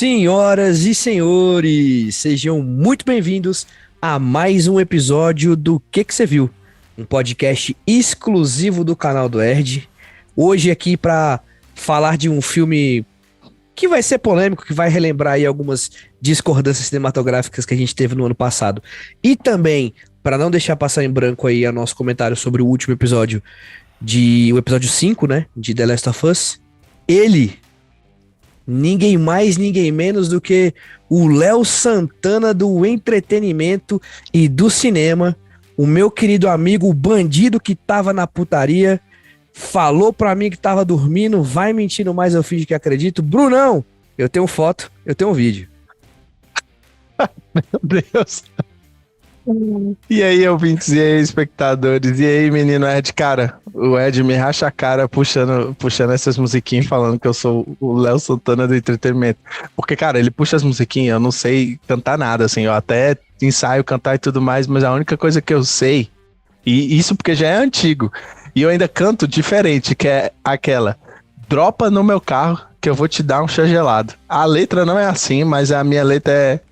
Senhoras e senhores, sejam muito bem-vindos a mais um episódio do Que Você Viu? Um podcast exclusivo do canal do Erd. Hoje aqui para falar de um filme que vai ser polêmico, que vai relembrar aí algumas discordâncias cinematográficas que a gente teve no ano passado. E também, para não deixar passar em branco aí o nosso comentário sobre o último episódio, o episódio 5, né, de The Last of Us, ele... ninguém mais, ninguém menos do que o Léo Santana do entretenimento e do cinema, o meu querido amigo, o bandido que tava na putaria, falou pra mim que tava dormindo, vai mentindo mais, eu finge que acredito. Brunão, eu tenho foto, eu tenho vídeo. Meu Deus. E aí, ouvintes, e aí, espectadores, e aí, menino Ed, cara, o Ed me racha a cara puxando essas musiquinhas, falando que eu sou o Léo Santana do entretenimento, porque, cara, ele puxa as musiquinhas, eu não sei cantar nada, assim, eu até ensaio cantar e tudo mais, mas a única coisa que eu sei, e isso porque já é antigo, e eu ainda canto diferente, que é aquela, dropa no meu carro que eu vou te dar um chá gelado. A letra não é assim, mas a minha letra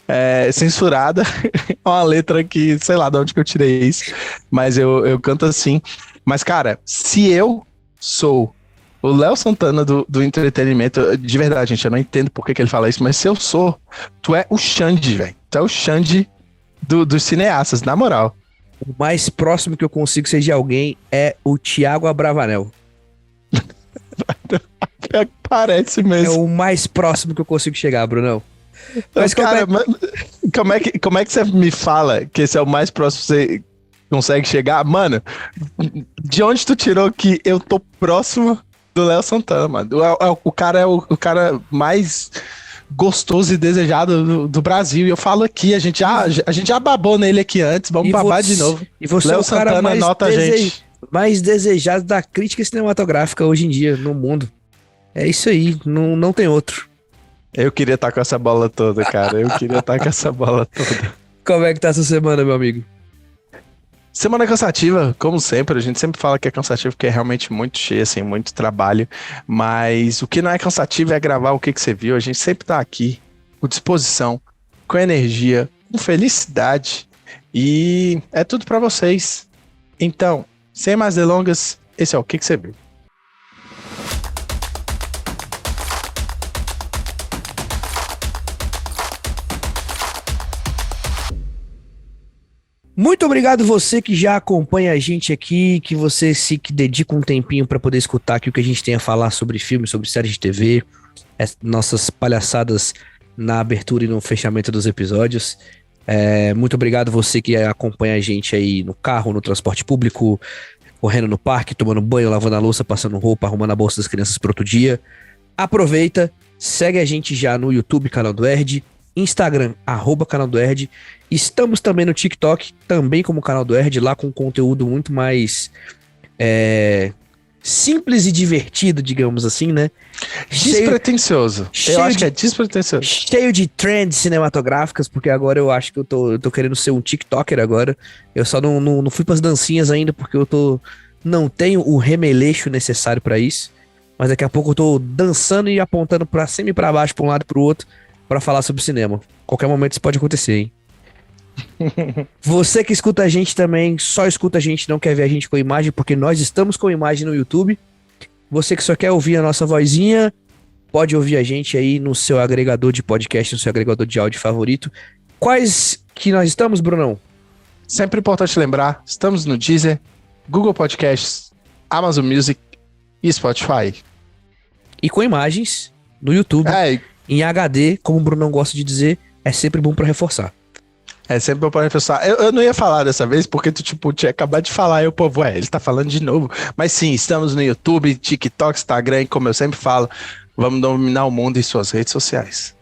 é censurada, é uma letra que, sei lá de onde que eu tirei isso, mas eu canto assim. Mas, cara, se eu sou o Léo Santana do entretenimento, de verdade, gente, eu não entendo por que ele fala isso, mas se eu sou, tu é o Xande, velho. Tu é o Xande dos cineastas, na moral. O mais próximo que eu consigo ser de alguém é o Thiago Abravanel. Parece É mesmo. o mais próximo que eu consigo chegar, Brunão. Mas Cara, como é que você me fala que esse é o mais próximo que você consegue chegar? Mano, de onde tu tirou que eu tô próximo do Léo Santana, mano? O cara é o cara mais gostoso e desejado do Brasil. E eu falo aqui, a gente já babou nele aqui antes, vamos babar de novo. E você Léo é o cara Santana mais, nota a gente. mais desejado da crítica cinematográfica hoje em dia no mundo. É isso aí, não tem outro. Eu queria estar com essa bola toda, cara. Eu queria estar com essa bola toda. Como é que tá essa semana, meu amigo? Semana cansativa, como sempre. A gente sempre fala que é cansativo porque é realmente muito cheio, assim, muito trabalho. Mas o que não é cansativo é gravar o que você viu. A gente sempre tá aqui, com disposição, com energia, com felicidade. E é tudo pra vocês. Então, sem mais delongas, esse é o que você viu. Muito obrigado você que já acompanha a gente aqui, que você que dedica um tempinho para poder escutar aqui o que a gente tem a falar sobre filmes, sobre séries de TV, nossas palhaçadas na abertura e no fechamento dos episódios. Muito obrigado você que acompanha a gente aí no carro, no transporte público, correndo no parque, tomando banho, lavando a louça, passando roupa, arrumando a bolsa das crianças para outro dia. Aproveita, segue a gente já no YouTube, canal do Erd, Instagram, @canal do Erd. Estamos também no TikTok, também como canal do Erd, lá com conteúdo muito mais simples e divertido, digamos assim, né? Despretensioso. Eu acho que é despretensioso. Cheio de trends cinematográficas, porque agora eu acho que eu tô querendo ser um TikToker agora. Eu só não fui pras dancinhas ainda, porque não tenho o remeleixo necessário pra isso. Mas daqui a pouco eu tô dançando e apontando pra cima e pra baixo, pra um lado e pro outro, pra falar sobre cinema. Qualquer momento isso pode acontecer, hein? Você que escuta a gente também, só escuta a gente, não quer ver a gente com imagem, porque nós estamos com imagem no YouTube. Você que só quer ouvir a nossa vozinha, pode ouvir a gente aí no seu agregador de podcast, no seu agregador de áudio favorito. Quais que nós estamos, Brunão? Sempre importante lembrar, estamos no Deezer, Google Podcasts, Amazon Music e Spotify. E com imagens no YouTube, em HD, como o Brunão gosta de dizer, é sempre bom pra reforçar. É sempre bom pra reforçar. Eu não ia falar dessa vez, porque tu, tinha acabado de falar, e o povo, ele tá falando de novo. Mas sim, estamos no YouTube, TikTok, Instagram, e como eu sempre falo, vamos dominar o mundo em suas redes sociais.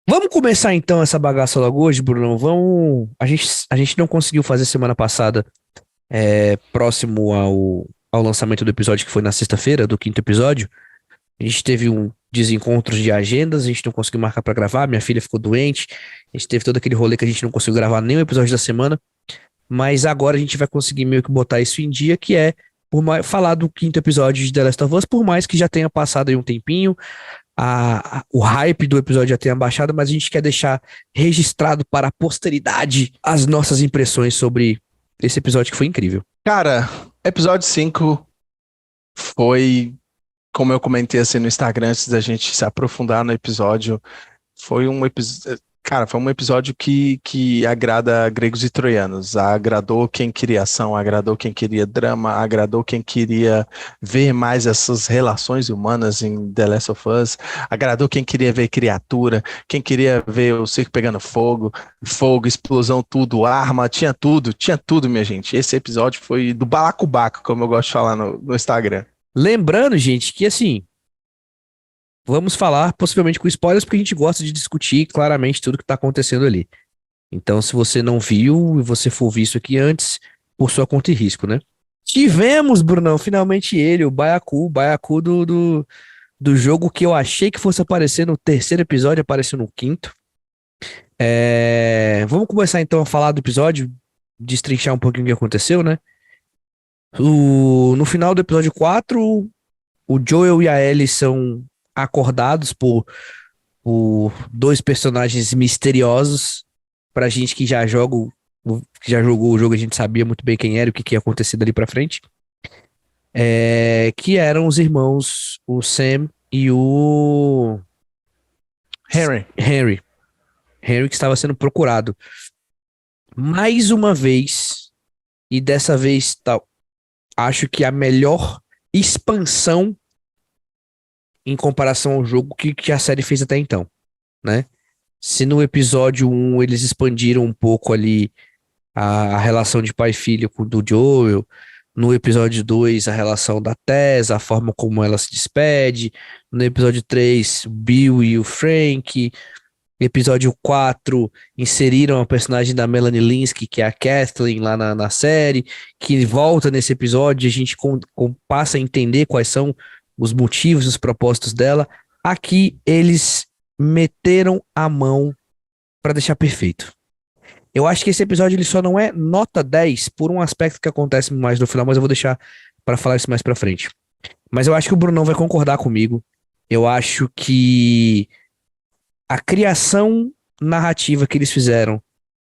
Vamos começar então essa bagaça logo hoje, Bruno? A gente não conseguiu fazer semana passada, próximo ao lançamento do episódio, que foi na sexta-feira, do 5º episódio. A gente teve desencontros de agendas, a gente não conseguiu marcar pra gravar, minha filha ficou doente, a gente teve todo aquele rolê que a gente não conseguiu gravar nenhum episódio da semana, mas agora a gente vai conseguir meio que botar isso em dia, que é falar do quinto episódio de The Last of Us, por mais que já tenha passado aí um tempinho, o hype do episódio já tenha baixado, mas a gente quer deixar registrado para a posteridade as nossas impressões sobre esse episódio que foi incrível. Cara, episódio 5 foi, como eu comentei assim no Instagram antes da gente se aprofundar no episódio, foi um episódio. Cara, foi um episódio que agrada gregos e troianos. Agradou quem queria ação, agradou quem queria drama, agradou quem queria ver mais essas relações humanas em The Last of Us, agradou quem queria ver criatura, quem queria ver o circo pegando fogo, explosão, tudo, arma, tinha tudo, minha gente. Esse episódio foi do balacobaco, como eu gosto de falar no Instagram. Lembrando, gente, que assim, vamos falar possivelmente com spoilers, porque a gente gosta de discutir claramente tudo que tá acontecendo ali. Então, se você não viu e você for ver isso aqui antes, por sua conta e risco, né? Tivemos, Brunão, finalmente ele, o Baiacu do jogo que eu achei que fosse aparecer no terceiro episódio, apareceu no quinto. Vamos começar então a falar do episódio, destrinchar um pouquinho o que aconteceu, né? No final do episódio 4, o Joel e a Ellie são acordados por dois personagens misteriosos. Pra gente que que já jogou o jogo, a gente sabia muito bem quem era e o que ia acontecer dali pra frente. Que eram os irmãos, o Sam e o Henry que estava sendo procurado. Mais uma vez, e dessa vez acho que a melhor expansão em comparação ao jogo que a série fez até então, né? Se no episódio 1 eles expandiram um pouco ali a relação de pai e filho do Joel, no episódio 2 a relação da Tess, a forma como ela se despede, no episódio 3 o Bill e o Frank, episódio 4 inseriram a personagem da Melanie Lynskey, que é a Kathleen lá na série, que volta nesse episódio, a gente passa a entender quais são os motivos, os propósitos dela. Aqui eles meteram a mão pra deixar perfeito. Eu acho que esse episódio ele só não é nota 10 por um aspecto que acontece mais no final, mas eu vou deixar pra falar isso mais pra frente. Mas eu acho que o Brunão vai concordar comigo. Eu acho que a criação narrativa que eles fizeram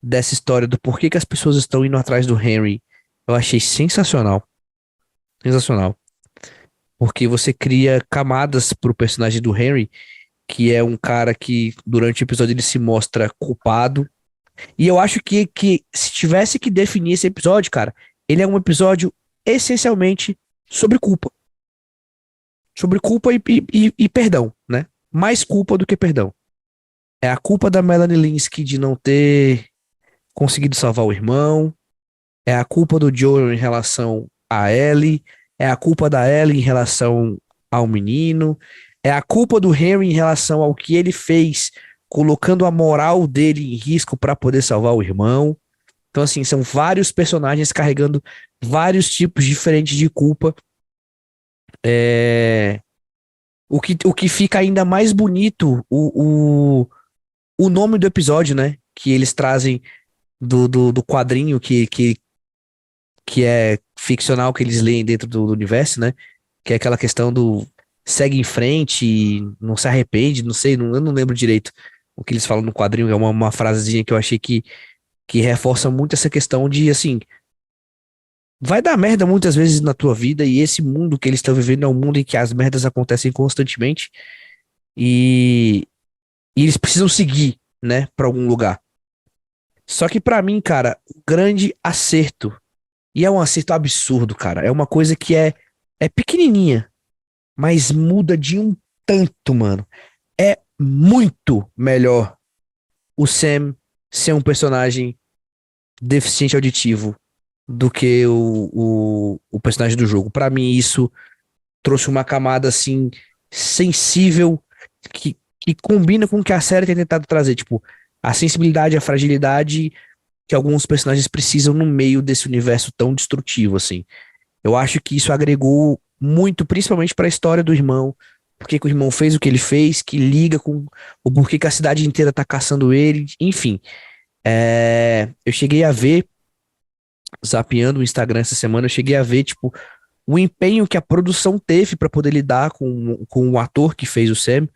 dessa história do porquê que as pessoas estão indo atrás do Henry, eu achei sensacional. Sensacional. Porque você cria camadas pro personagem do Henry, que é um cara que durante o episódio ele se mostra culpado. E eu acho que se tivesse que definir esse episódio, cara, ele é um episódio essencialmente sobre culpa. Sobre culpa e perdão, né? Mais culpa do que perdão. É a culpa da Melanie Lynskey de não ter conseguido salvar o irmão. É a culpa do Joel em relação a Ellie. É a culpa da Ellie em relação ao menino. É a culpa do Henry em relação ao que ele fez, colocando a moral dele em risco para poder salvar o irmão. Então, assim, são vários personagens carregando vários tipos diferentes de culpa. O que fica ainda mais bonito, o nome do episódio, né? Que eles trazem do quadrinho que é ficcional, que eles leem dentro do universo, né? Que é aquela questão do segue em frente, não se arrepende, não sei, eu não lembro direito o que eles falam no quadrinho, é uma frasezinha que eu achei que reforça muito essa questão de, assim, vai dar merda muitas vezes na tua vida e esse mundo que eles estão vivendo é um mundo em que as merdas acontecem constantemente e eles precisam seguir, né, pra algum lugar. Só que pra mim, cara, o grande acerto, e é um acerto absurdo, cara, é uma coisa que é pequenininha, mas muda de um tanto, mano. É muito melhor o Sam ser um personagem deficiente auditivo do que o personagem do jogo. Pra mim, isso trouxe uma camada, assim, sensível, que combina com o que a série tem tentado trazer. Tipo, a sensibilidade, a fragilidade que alguns personagens precisam no meio desse universo tão destrutivo, assim. Eu acho que isso agregou muito, principalmente pra história do irmão, porque que o irmão fez o que ele fez, que liga com o porquê que a cidade inteira tá caçando ele, enfim. Eu cheguei a ver, zapeando o Instagram essa semana, eu cheguei a ver, tipo, o empenho que a produção teve pra poder lidar com o ator que fez o Sam,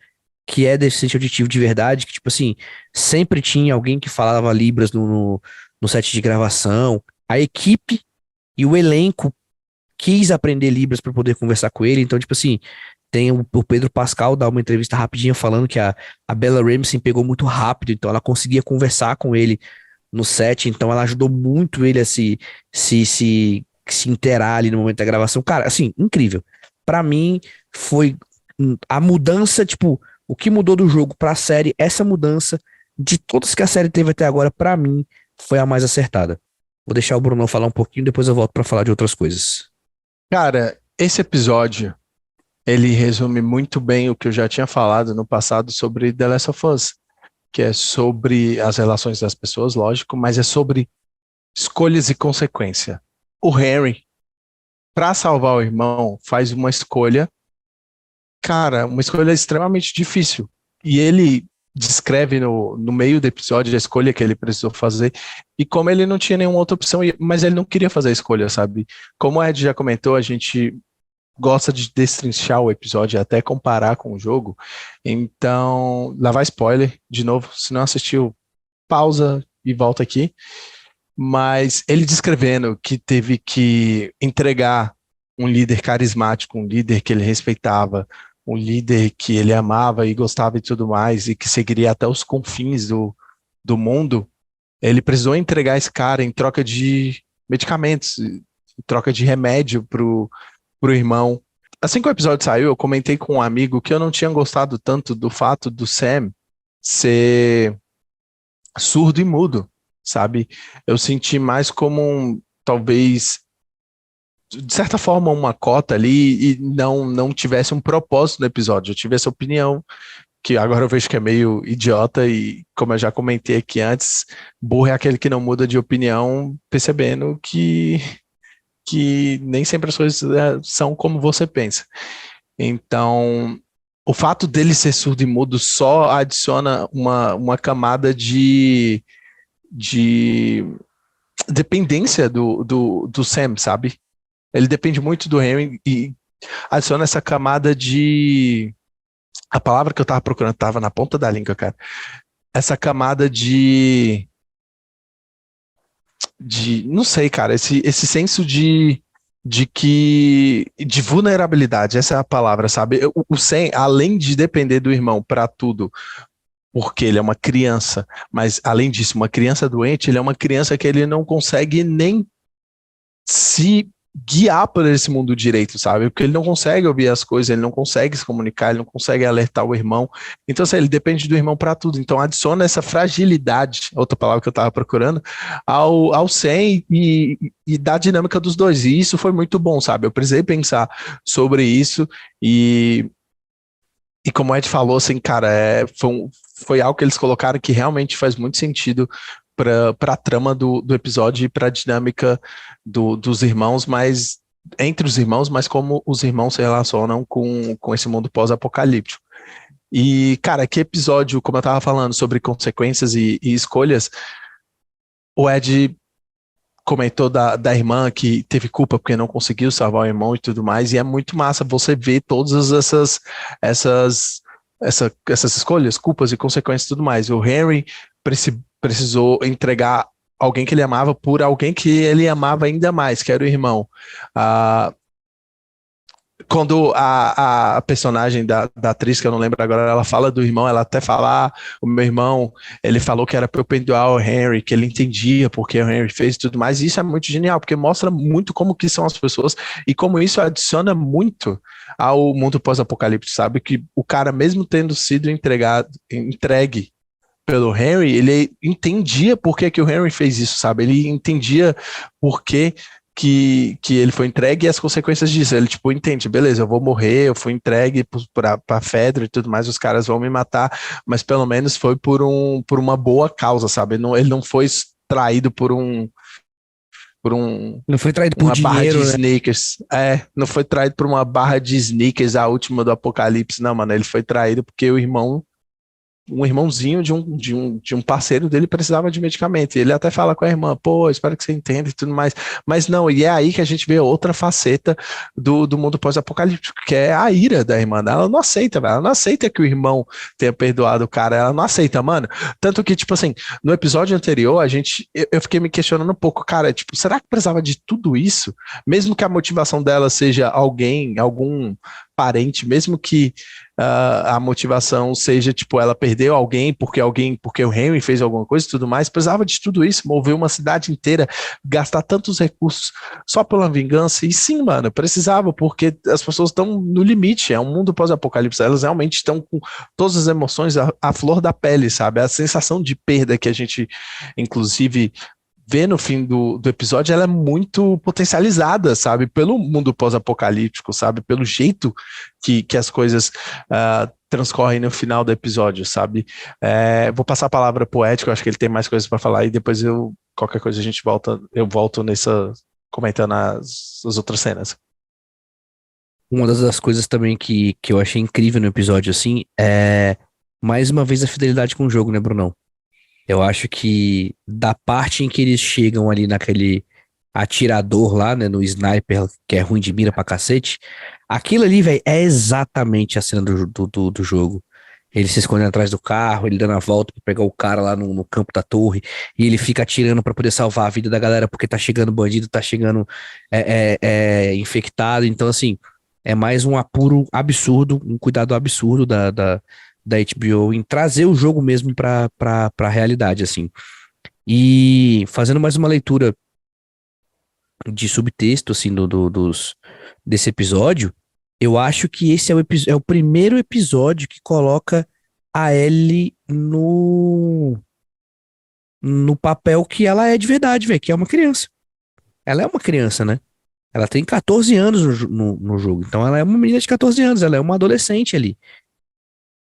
que é deficiente auditivo de verdade, que, tipo assim, sempre tinha alguém que falava Libras no set de gravação. A equipe e o elenco quis aprender Libras pra poder conversar com ele. Então, tipo assim, tem o Pedro Pascal dá uma entrevista rapidinha falando que a Bella Ramsey pegou muito rápido, então ela conseguia conversar com ele no set, então ela ajudou muito ele a se inteirar ali no momento da gravação. Cara, assim, incrível. Pra mim, foi a mudança, tipo, o que mudou do jogo pra série, essa mudança de todas que a série teve até agora, pra mim, foi a mais acertada. Vou deixar o Bruno falar um pouquinho, depois eu volto pra falar de outras coisas. Cara, esse episódio, ele resume muito bem o que eu já tinha falado no passado sobre The Last of Us, que é sobre as relações das pessoas, lógico, mas é sobre escolhas e consequência. O Henry, para salvar o irmão, faz uma escolha, cara, uma escolha extremamente difícil. E ele descreve no meio do episódio a escolha que ele precisou fazer e como ele não tinha nenhuma outra opção, mas ele não queria fazer a escolha, sabe? Como o Ed já comentou, a gente gosta de destrinchar o episódio e até comparar com o jogo. Então, lá vai spoiler, de novo, se não assistiu, pausa e volta aqui. Mas ele descrevendo que teve que entregar um líder carismático, um líder que ele respeitava, um líder que ele amava e gostava e tudo mais, e que seguiria até os confins do mundo, ele precisou entregar esse cara em troca de medicamentos, em troca de remédio pro irmão. Assim que o episódio saiu, eu comentei com um amigo que eu não tinha gostado tanto do fato do Sam ser surdo e mudo, sabe? Eu senti mais como talvez, de certa forma, uma cota ali e não tivesse um propósito no episódio. Eu tive essa opinião, que agora eu vejo que é meio idiota e, como eu já comentei aqui antes, burro é aquele que não muda de opinião, percebendo que nem sempre as coisas são como você pensa. Então, o fato dele ser surdo e mudo só adiciona uma camada de dependência do Sam, sabe? Ele depende muito do Henry e adiciona essa camada de... A palavra que eu tava procurando tava na ponta da língua, cara. Essa camada não sei, cara, esse senso de vulnerabilidade, essa é a palavra, sabe? O Sam, além de depender do irmão para tudo, porque ele é uma criança, mas além disso, uma criança doente, ele é uma criança que ele não consegue nem se guiar por esse mundo direito, sabe? Porque ele não consegue ouvir as coisas, ele não consegue se comunicar, ele não consegue alertar o irmão. Então, assim, ele depende do irmão para tudo. Então, adiciona essa fragilidade, outra palavra que eu estava procurando, ao Sam e da dinâmica dos dois. E isso foi muito bom, sabe? Eu precisei pensar sobre isso e como o Ed falou, assim, cara, foi algo que eles colocaram que realmente faz muito sentido para a trama do episódio e para a dinâmica dos irmãos, mas entre os irmãos, mas como os irmãos se relacionam com esse mundo pós-apocalíptico. E, cara, que episódio, como eu tava falando, sobre consequências e escolhas, o Ed comentou da irmã que teve culpa porque não conseguiu salvar o irmão e tudo mais, e é muito massa você ver todas essas escolhas, culpas e consequências e tudo mais. O Henry precisou entregar alguém que ele amava por alguém que ele amava ainda mais, que era o irmão. Quando a personagem da atriz, que eu não lembro agora, ela fala do irmão, ela até fala, o meu irmão, ele falou que era para eu perdoar o Henry, que ele entendia porque o Henry fez e tudo mais, e isso é muito genial, porque mostra muito como que são as pessoas e como isso adiciona muito ao mundo pós-apocalipse, sabe? Que o cara, mesmo tendo sido entregue pelo Henry, ele entendia por que o Henry fez isso, sabe? Ele entendia por que ele foi entregue e as consequências disso. Ele, tipo, entende, beleza, eu vou morrer, eu fui entregue pra Fedra e tudo mais, os caras vão me matar, mas pelo menos foi por uma boa causa, sabe? Ele não foi traído por Não foi traído por uma barra dinheiro, de né? sneakers. Não foi traído por uma barra de sneakers, a última do apocalipse, não, mano. Ele foi traído porque o irmão um irmãozinho de um parceiro dele precisava de medicamento. E ele até fala com a irmã, pô, espero que você entenda e tudo mais. Mas não, e é aí que a gente vê outra faceta do mundo pós-apocalíptico, que é a ira da irmã. Ela não aceita, velho. Ela não aceita que o irmão tenha perdoado o cara. Ela não aceita, mano. Tanto que, tipo assim, no episódio anterior, eu fiquei me questionando um pouco, cara, tipo, será que precisava de tudo isso? Mesmo que a motivação dela seja algum parente, mesmo que a motivação seja, tipo, ela perdeu porque o Henry fez alguma coisa e tudo mais, precisava de tudo isso, mover uma cidade inteira, gastar tantos recursos só pela vingança, e sim, mano, precisava, porque as pessoas estão no limite, é um mundo pós-apocalipse, elas realmente estão com todas as emoções à flor da pele, sabe, a sensação de perda que a gente, inclusive, vê no fim do episódio, ela é muito potencializada, sabe, pelo mundo pós-apocalíptico, sabe, pelo jeito que as coisas transcorrem no final do episódio, sabe. Vou passar a palavra pro Ético, acho que ele tem mais coisas para falar, e depois qualquer coisa eu volto comentando as outras cenas. Uma das coisas também que eu achei incrível no episódio, assim, é mais uma vez a fidelidade com o jogo, né, Brunão? Eu acho que da parte em que eles chegam ali naquele atirador lá, né, no sniper, que é ruim de mira pra cacete, aquilo ali, velho, é exatamente a cena do jogo. Ele se esconde atrás do carro, ele dando a volta pra pegar o cara lá no campo da torre, e ele fica atirando pra poder salvar a vida da galera, porque tá chegando bandido, tá chegando infectado. Então, assim, é mais um apuro absurdo, um cuidado absurdo da HBO em trazer o jogo mesmo pra realidade, assim. E fazendo mais uma leitura de subtexto, assim, desse episódio, eu acho que esse é o primeiro episódio que coloca a Ellie no papel que ela é de verdade, velho, que é uma criança. Ela é uma criança, né? Ela tem 14 anos no jogo, então ela é uma menina de 14 anos, ela é uma adolescente ali.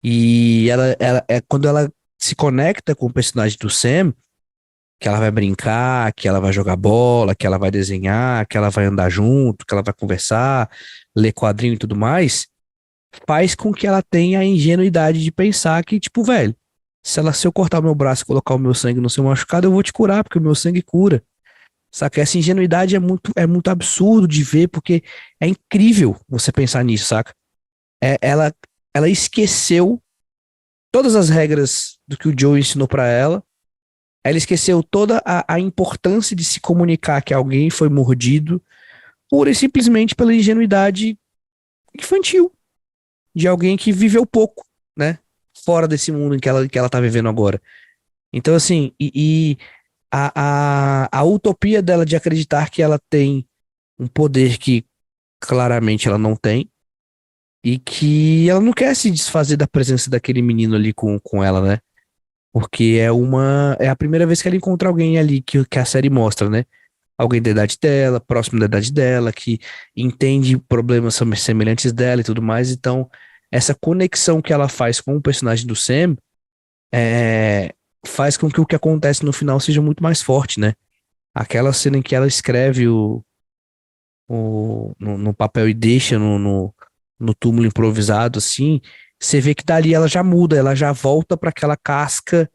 E ela é quando ela se conecta com o personagem do Sam, que ela vai brincar, que ela vai jogar bola, que ela vai desenhar, que ela vai andar junto, que ela vai conversar, ler quadrinho e tudo mais, faz com que ela tenha a ingenuidade de pensar que, tipo, velho, se eu cortar o meu braço e colocar o meu sangue no seu machucado, eu vou te curar, porque o meu sangue cura. Saca? Essa ingenuidade é muito absurdo de ver, porque é incrível você pensar nisso, saca? Ela esqueceu todas as regras do que o Joe ensinou pra ela. Ela esqueceu toda a importância de se comunicar que alguém foi mordido, pura e simplesmente pela ingenuidade infantil de alguém que viveu pouco, né? Fora desse mundo em que ela tá vivendo agora. Então, assim, a utopia dela de acreditar que ela tem um poder que claramente ela não tem, e que ela não quer se desfazer da presença daquele menino ali com ela, né? Porque é a primeira vez que ela encontra alguém ali que a série mostra, né? Alguém da idade dela, próximo da idade dela, que entende problemas semelhantes dela e tudo mais. Então, essa conexão que ela faz com o personagem do Sam faz com que o que acontece no final seja muito mais forte, né? Aquela cena em que ela escreve no papel e deixa no túmulo improvisado, assim, você vê que dali ela já muda, ela já volta para aquela casca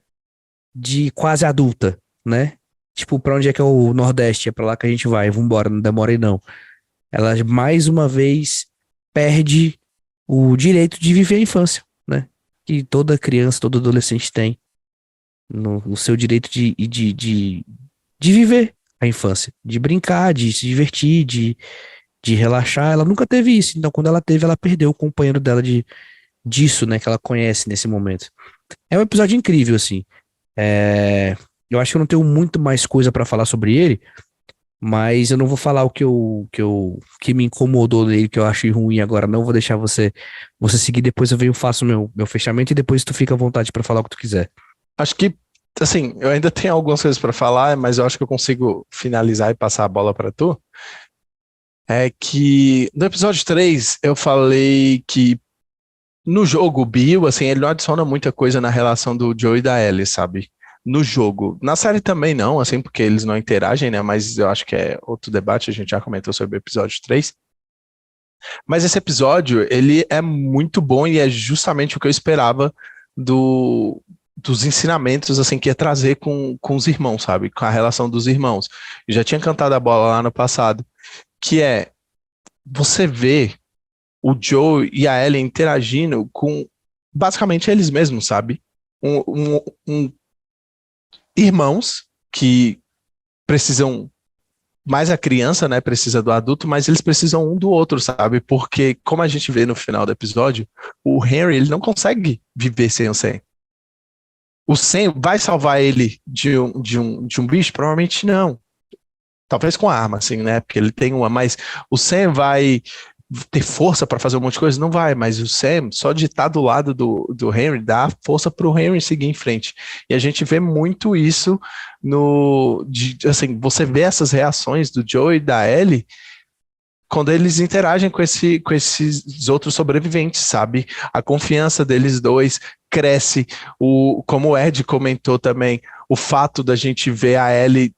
de quase adulta, né? Tipo, pra onde é que é o Nordeste? É pra lá que a gente vai, vambora, não demora aí não. Ela mais uma vez perde o direito de viver a infância, né? Que toda criança, todo adolescente tem no seu direito de viver a infância, de brincar, de se divertir, de relaxar. Ela nunca teve isso, então quando ela teve, ela perdeu o companheiro dela disso, né? Que ela conhece nesse momento. É um episódio incrível, assim. Eu acho que eu não tenho muito mais coisa pra falar sobre ele, mas eu não vou falar o que me incomodou dele, que eu achei ruim agora, não vou deixar você seguir, depois eu venho faço meu fechamento e depois tu fica à vontade pra falar o que tu quiser. Acho que, assim, eu ainda tenho algumas coisas para falar, mas eu acho que eu consigo finalizar e passar a bola para tu. É que no episódio 3 eu falei que no jogo o Bill, assim, ele não adiciona muita coisa na relação do Joe e da Ellie, sabe? No jogo. Na série também não, assim, porque eles não interagem, né? Mas eu acho que é outro debate, a gente já comentou sobre o episódio 3. Mas esse episódio, ele é muito bom e é justamente o que eu esperava dos ensinamentos assim que ia trazer com os irmãos, sabe? Com a relação dos irmãos. Eu já tinha cantado a bola lá no passado, que é você vê o Joe e a Ellie interagindo com basicamente eles mesmos, sabe? Irmãos que precisam mais a criança, né, precisa do adulto, mas eles precisam um do outro, sabe? Porque, como a gente vê no final do episódio, o Henry, ele não consegue viver sem o Sam. O Sam vai salvar ele de um bicho? Provavelmente não. Talvez com arma, assim, né? Porque ele tem uma, mas o Sam vai ter força para fazer um monte de coisa? Não vai, mas o Sam, só de estar do lado do Henry, dá força para o Henry seguir em frente. E a gente vê muito isso assim, você vê essas reações do Joe e da Ellie quando eles interagem com esses outros sobreviventes, sabe? A confiança deles dois cresce, como o Ed comentou também, o fato da gente ver a Ellie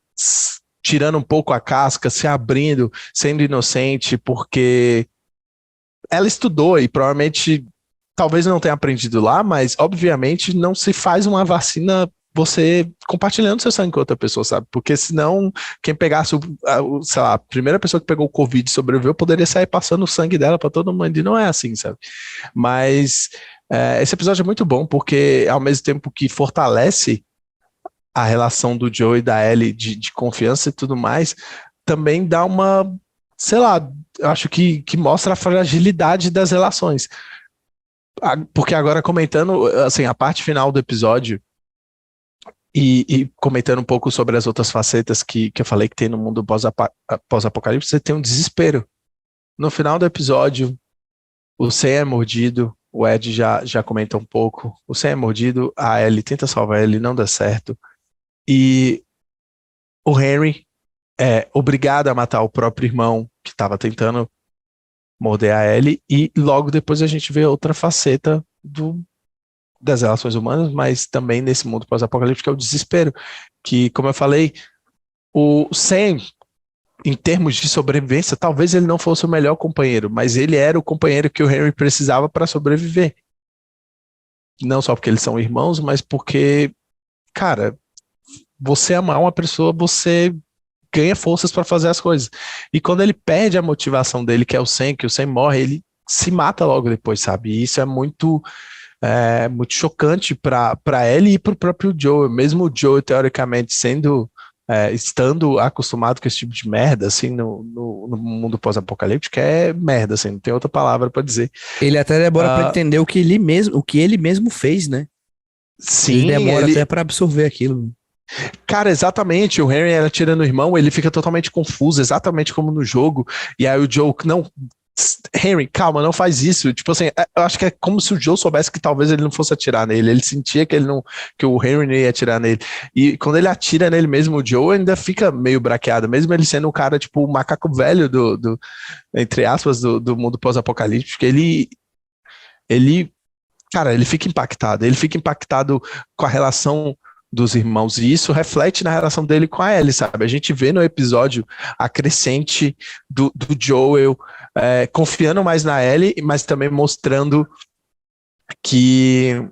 tirando um pouco a casca, se abrindo, sendo inocente, porque ela estudou e provavelmente, talvez não tenha aprendido lá, mas obviamente não se faz uma vacina você compartilhando seu sangue com outra pessoa, sabe? Porque senão, quem pegasse, sei lá, a primeira pessoa que pegou o Covid e sobreviveu poderia sair passando o sangue dela para todo mundo, e não é assim, sabe? Mas esse episódio é muito bom, porque ao mesmo tempo que fortalece a relação do Joe e da Ellie de confiança e tudo mais, também dá uma, sei lá, eu acho que mostra a fragilidade das relações. Porque agora comentando, assim, a parte final do episódio e comentando um pouco sobre as outras facetas que eu falei que tem no mundo pós-apocalipse, você tem um desespero. No final do episódio, o Sam é mordido, o Ed já comenta um pouco, o Sam é mordido, a Ellie tenta salvar ele, não dá certo, e o Henry é obrigado a matar o próprio irmão que estava tentando morder a Ellie, e logo depois a gente vê outra faceta das relações humanas, mas também nesse mundo pós-apocalíptico é o desespero, que, como eu falei, o Sam, em termos de sobrevivência, talvez ele não fosse o melhor companheiro, mas ele era o companheiro que o Henry precisava para sobreviver. Não só porque eles são irmãos, mas porque, cara, você amar uma pessoa, você ganha forças para fazer as coisas. E quando ele perde a motivação dele, que é o Sam, que o Sam morre, ele se mata logo depois, sabe? E isso é muito chocante para ele e para o próprio Joe. Mesmo o Joe, teoricamente, estando acostumado com esse tipo de merda, assim, no mundo pós-apocalíptico, é merda, assim, não tem outra palavra para dizer. Ele até demora para entender o que ele mesmo fez, né? Sim, ele demora até para absorver aquilo. Cara, exatamente, o Henry atirando o irmão, ele fica totalmente confuso, exatamente como no jogo, e aí o Joe, não, Henry, calma, não faz isso, tipo assim, eu acho que é como se o Joe soubesse que talvez ele não fosse atirar nele, ele sentia que o Henry não ia atirar nele, e quando ele atira nele mesmo, o Joe ainda fica meio braqueado, mesmo ele sendo um cara, tipo, o macaco velho entre aspas, do mundo pós-apocalíptico, cara, ele fica impactado com a relação dos irmãos, e isso reflete na relação dele com a Ellie, sabe? A gente vê no episódio a crescente do Joel confiando mais na Ellie, mas também mostrando que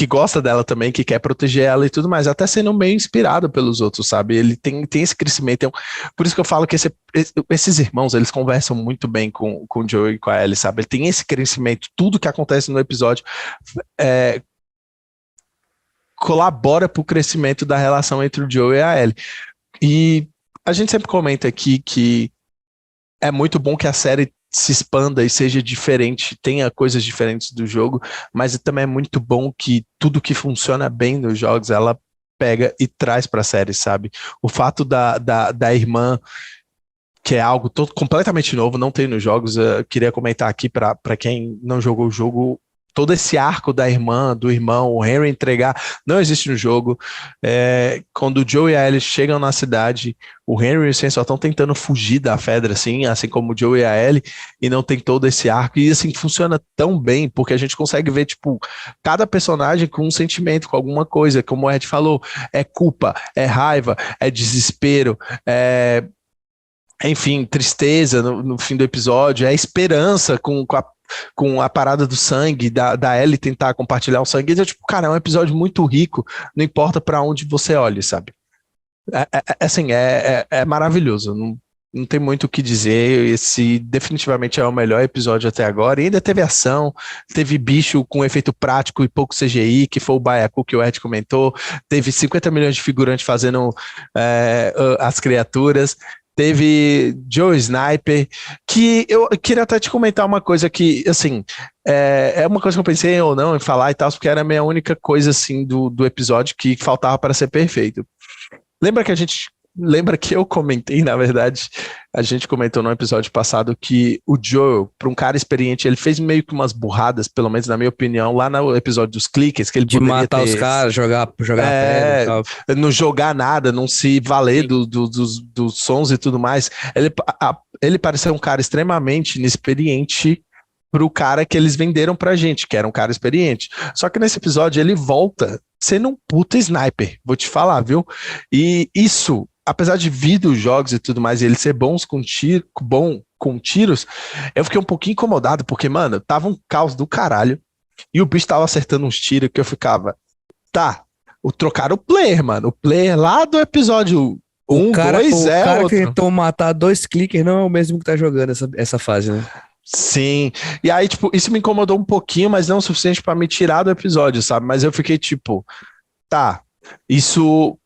gosta dela também, que quer proteger ela e tudo mais, até sendo meio inspirado pelos outros, sabe? Ele tem esse crescimento, por isso que eu falo que esses irmãos, eles conversam muito bem com o Joel e com a Ellie, sabe? Ele tem esse crescimento, tudo que acontece no episódio colabora para o crescimento da relação entre o Joe e a Ellie. E a gente sempre comenta aqui que é muito bom que a série se expanda e seja diferente, tenha coisas diferentes do jogo, mas também é muito bom que tudo que funciona bem nos jogos, ela pega e traz para a série, sabe? O fato da irmã, que é algo completamente novo, não tem nos jogos, eu queria comentar aqui para quem não jogou o jogo, todo esse arco da irmã, do irmão, o Henry entregar, não existe no jogo. Quando o Joe e a Ellie chegam na cidade, o Henry e o Sam só estão tentando fugir da Fedra, assim como o Joe e a Ellie, e não tem todo esse arco, e assim, funciona tão bem, porque a gente consegue ver, tipo, cada personagem com um sentimento, com alguma coisa, como o Ed falou, é culpa, é raiva, é desespero, enfim, tristeza no fim do episódio, é esperança com com a parada do sangue, da Ellie tentar compartilhar o sangue. Então, tipo, cara, é um episódio muito rico, não importa pra onde você olhe, sabe? Assim, é maravilhoso. Não tem muito o que dizer. Esse definitivamente é o melhor episódio até agora. E ainda teve ação, teve bicho com efeito prático e pouco CGI, que foi o Baiacu que o Ed comentou. Teve 50 milhões de figurantes fazendo as criaturas. Teve Joe Sniper, que eu queria até te comentar uma coisa que, assim, é uma coisa que eu pensei ou não em falar e tal, porque era a minha única coisa, assim, do episódio que faltava para ser perfeito. Lembra que eu comentei, na verdade, a gente comentou no episódio passado que o Joel, para um cara experiente, ele fez meio que umas burradas, pelo menos na minha opinião, lá no episódio dos cliques, que ele De poderia matar os caras, jogar a pedra e tal. não jogar nada, não se valer dos sons e tudo mais. Ele pareceu um cara extremamente inexperiente pro cara que eles venderam pra gente, que era um cara experiente. Só que nesse episódio ele volta sendo um puta sniper, vou te falar, viu? E isso, apesar de vir dos jogos e tudo mais, e ele ser bom com tiros, eu fiquei um pouquinho incomodado, porque, mano, tava um caos do caralho, e o bicho tava acertando uns tiros que eu ficava, tá, trocaram o player, mano, o player lá do episódio 1, 2 o cara outro. que tentou matar 2 clickers não é o mesmo que tá jogando essa fase, né? Sim, e aí, tipo, isso me incomodou um pouquinho, mas não o suficiente pra me tirar do episódio, sabe? Mas eu fiquei tipo, tá, isso.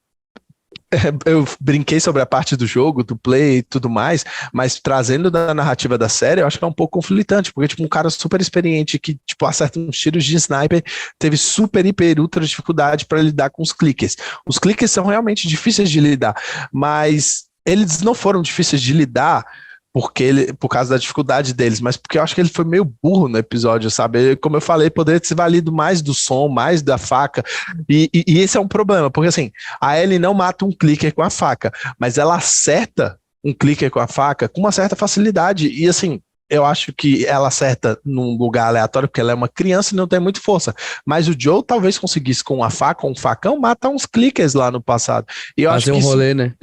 Eu brinquei sobre a parte do jogo, do play e tudo mais, mas trazendo da narrativa da série, eu acho que é um pouco conflitante, porque, tipo, um cara super experiente que, tipo, acerta uns tiros de sniper, teve super, hiper, ultra dificuldade para lidar com os clickers. Os clickers são realmente difíceis de lidar, mas eles não foram difíceis de lidar por causa da dificuldade deles, mas porque eu acho que ele foi meio burro no episódio, sabe? Como eu falei, poderia ter se valido mais do som, mais da faca, e esse é um problema, porque assim, a Ellie não mata um clicker com a faca, mas ela acerta um clicker com a faca com uma certa facilidade, e assim, eu acho que ela acerta num lugar aleatório, porque ela é uma criança e não tem muita força, mas o Joe talvez conseguisse com a faca, um facão, matar uns clickers lá no passado, e eu acho Fazer que um isso rolê, né?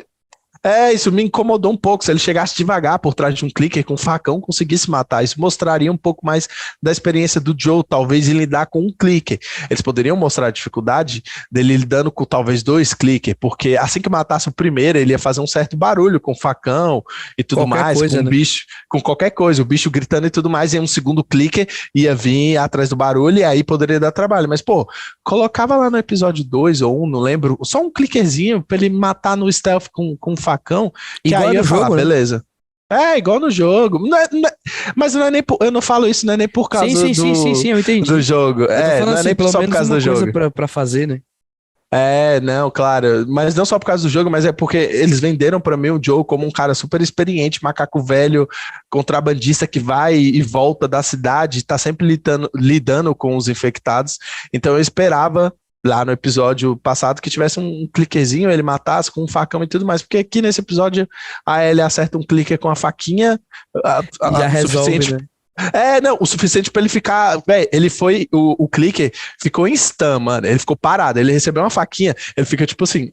isso me incomodou um pouco. Se ele chegasse devagar por trás de um clicker com um facão, conseguisse matar. Isso mostraria um pouco mais da experiência do Joe, talvez, em lidar com um clicker. Eles poderiam mostrar a dificuldade dele lidando com talvez 2 clickers, porque assim que matasse o primeiro, ele ia fazer um certo barulho com facão e tudo Qualquer mais, coisa, com o né? bicho, com qualquer coisa, o bicho gritando e tudo mais, e um segundo clicker ia vir atrás do barulho e aí poderia dar trabalho. Mas, pô, colocava lá no episódio 2 ou 1, não lembro, só um clickerzinho pra ele matar no stealth com um facão, que Igual aí eu no ia falar, jogo, né? beleza. Igual no jogo. Mas não é nem eu não falo isso, não é nem por causa Sim, eu do entendi. jogo. Eu tô falando Não é assim, nem pelo só por menos causa uma do coisa jogo. pra fazer, né? Não, claro. Mas não só por causa do jogo, mas é porque eles venderam pra mim o Joe como um cara super experiente, macaco velho, contrabandista que vai e volta da cidade, tá sempre lidando com os infectados. Então eu esperava lá no episódio passado que tivesse um cliquezinho, ele matasse com um facão e tudo mais, porque aqui nesse episódio a Ellie acerta um clique com a faquinha, Já resolve, suficiente. né? Não, o suficiente pra ele ficar. Véi, ele foi. O clicker ficou em stun, mano. Ele ficou parado. Ele recebeu uma faquinha. Ele fica, tipo assim,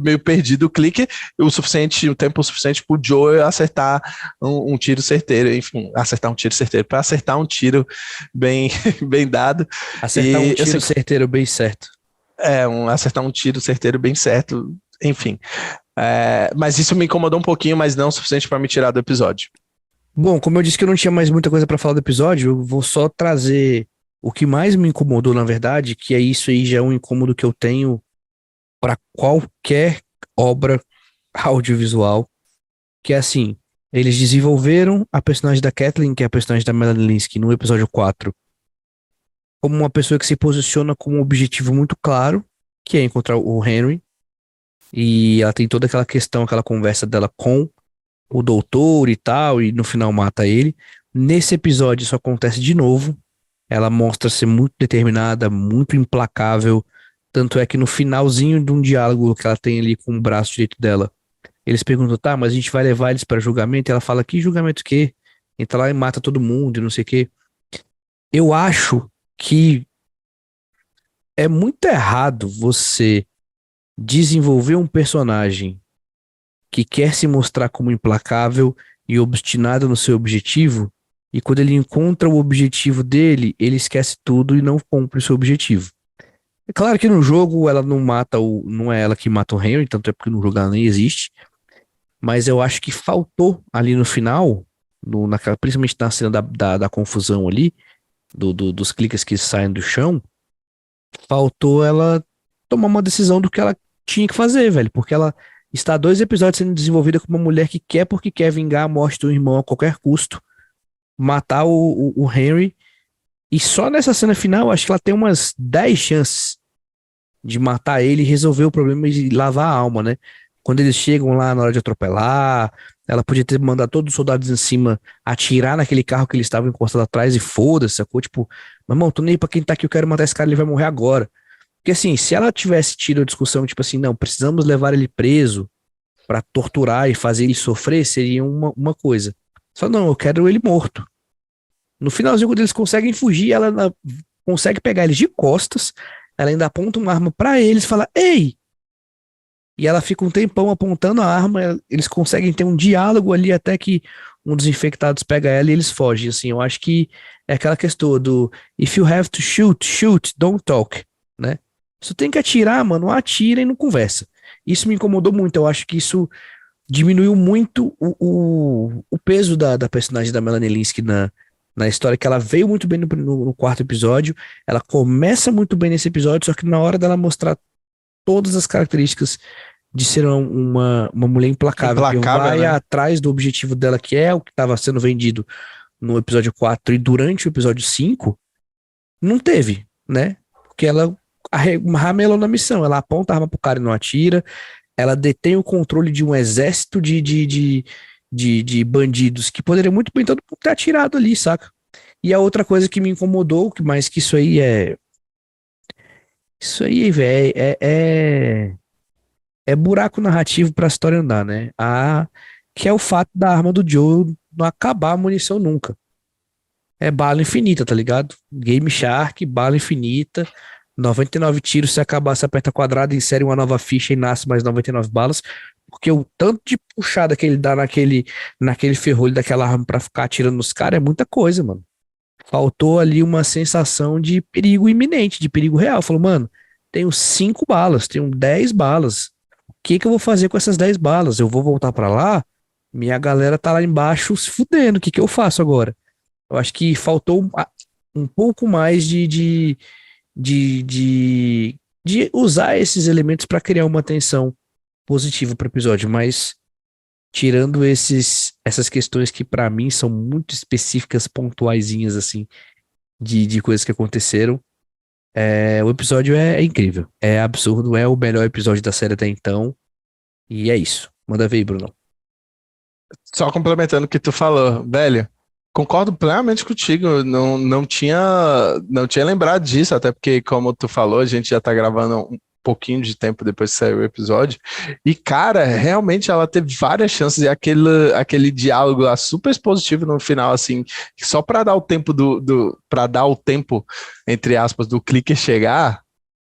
meio perdido o clicker. O tempo suficiente pro Joe acertar um tiro certeiro. Enfim, acertar um tiro certeiro. Pra acertar um tiro bem, bem dado. Acertar um tiro assim, certeiro bem certo. acertar um tiro certeiro bem certo. Enfim. Mas isso me incomodou um pouquinho, mas não o suficiente pra me tirar do episódio. Bom, como eu disse que eu não tinha mais muita coisa pra falar do episódio, eu vou só trazer o que mais me incomodou, na verdade, que é isso aí, já é um incômodo que eu tenho pra qualquer obra audiovisual, que é assim, eles desenvolveram a personagem da Kathleen, que é a personagem da Melanie Linsky, no episódio 4, como uma pessoa que se posiciona com um objetivo muito claro, que é encontrar o Henry, e ela tem toda aquela questão, aquela conversa dela com o doutor e tal, e no final mata ele. Nesse episódio isso acontece de novo. Ela mostra ser muito determinada, muito implacável. Tanto é que no finalzinho de um diálogo que ela tem ali com o braço direito dela, eles perguntam, tá, mas a gente vai levar eles para julgamento? E ela fala, que julgamento o quê? Entra lá e mata todo mundo e não sei o quê. Eu acho que é muito errado você desenvolver um personagem que quer se mostrar como implacável e obstinado no seu objetivo E quando ele encontra o objetivo dele, ele esquece tudo e não cumpre o seu objetivo. É claro que no jogo ela não mata não é ela que mata o Henry, tanto é porque no jogo ela nem existe. Mas eu acho que faltou ali no final, principalmente na cena da confusão ali, dos cliques que saem do chão, faltou ela tomar uma decisão do que ela tinha que fazer, velho. Porque ela está 2 episódios sendo desenvolvida como uma mulher que quer porque quer vingar a morte do irmão a qualquer custo, matar o Henry. E só nessa cena final, acho que ela tem umas 10 chances de matar ele e resolver o problema e lavar a alma, né? Quando eles chegam lá na hora de atropelar, ela podia ter mandado todos os soldados em cima atirar naquele carro que eles estavam encostados atrás e foda-se, sacou? Tipo, meu irmão, tô nem aí pra quem tá aqui, eu quero matar esse cara, ele vai morrer agora. Porque assim, se ela tivesse tido a discussão, tipo assim, não, precisamos levar ele preso pra torturar e fazer ele sofrer, seria uma coisa. Só não, eu quero ele morto. No finalzinho, quando eles conseguem fugir, ela consegue pegar eles de costas, ela ainda aponta uma arma pra eles, fala, ei! E ela fica um tempão apontando a arma, eles conseguem ter um diálogo ali até que um dos infectados pega ela e eles fogem, assim, eu acho que é aquela questão do if you have to shoot, shoot, don't talk, né? Se tu tem que atirar, mano, atira e não conversa. Isso me incomodou muito, eu acho que isso diminuiu muito o peso da personagem da Melanie Linsky na história, que ela veio muito bem no quarto episódio, ela começa muito bem nesse episódio, só que na hora dela mostrar todas as características de ser uma mulher implacável, que vai né? atrás do objetivo dela, que é o que estava sendo vendido no episódio 4 e durante o episódio 5, não teve, né? Porque ela ramelou na missão, ela aponta a arma pro cara e não atira, ela detém o controle de um exército de bandidos que poderiam muito bem todo mundo ter atirado ali, saca? E a outra coisa que me incomodou, que mais que isso aí é. Isso aí, velho, é buraco narrativo pra história andar, né? Que é o fato da arma do Joe não acabar a munição nunca. É bala infinita, tá ligado? Game Shark, bala infinita. 99 tiros, se acabar, você aperta quadrado, insere uma nova ficha e nasce mais 99 balas. Porque o tanto de puxada que ele dá naquele ferrolho daquela arma pra ficar atirando nos caras é muita coisa, mano. Faltou ali uma sensação de perigo iminente, de perigo real. Falou, mano, tenho 5 balas, tenho 10 balas. O que que eu vou fazer com essas 10 balas? Eu vou voltar pra lá? Minha galera tá lá embaixo se fudendo. O que que eu faço agora? Eu acho que faltou um pouco mais de, de, de usar esses elementos para criar uma tensão positiva pro episódio, mas tirando essas questões que pra mim são muito específicas, pontuaisinhas assim, de coisas que aconteceram, o episódio é incrível, é absurdo, é o melhor episódio da série até então, e é isso. Manda ver aí, Bruno. Só complementando o que tu falou, velho, concordo plenamente contigo, não tinha lembrado disso, até porque, como tu falou, a gente já tá gravando um pouquinho de tempo depois que saiu o episódio, e cara, realmente ela teve várias chances, e aquele diálogo lá super expositivo no final, assim, só pra dar o tempo para dar o tempo, entre aspas, do clicker chegar,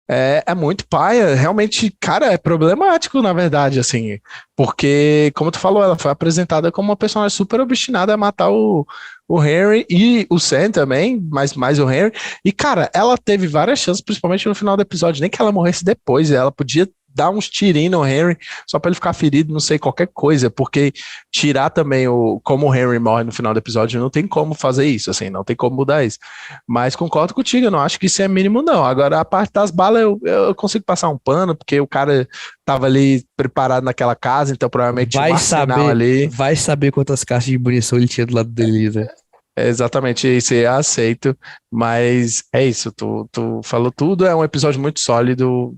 é muito paia, realmente, cara, é problemático, na verdade, assim, porque, como tu falou, ela foi apresentada como uma personagem super obstinada a matar o Henry e o Sam também, mas mais o Henry, e, cara, ela teve várias chances, principalmente no final do episódio, nem que ela morresse depois, ela podia dar uns tirinhos no Henry, só pra ele ficar ferido, não sei, qualquer coisa, porque tirar também como o Henry morre no final do episódio, não tem como fazer isso, assim, não tem como mudar isso. Mas concordo contigo, eu não acho que isso é mínimo, não. Agora, a parte das balas, eu consigo passar um pano, porque o cara tava ali preparado naquela casa, então provavelmente tinha um arsenal ali. Vai saber quantas caixas de munição ele tinha do lado dele, né? É exatamente isso, eu aceito, mas é isso, tu falou tudo, é um episódio muito sólido,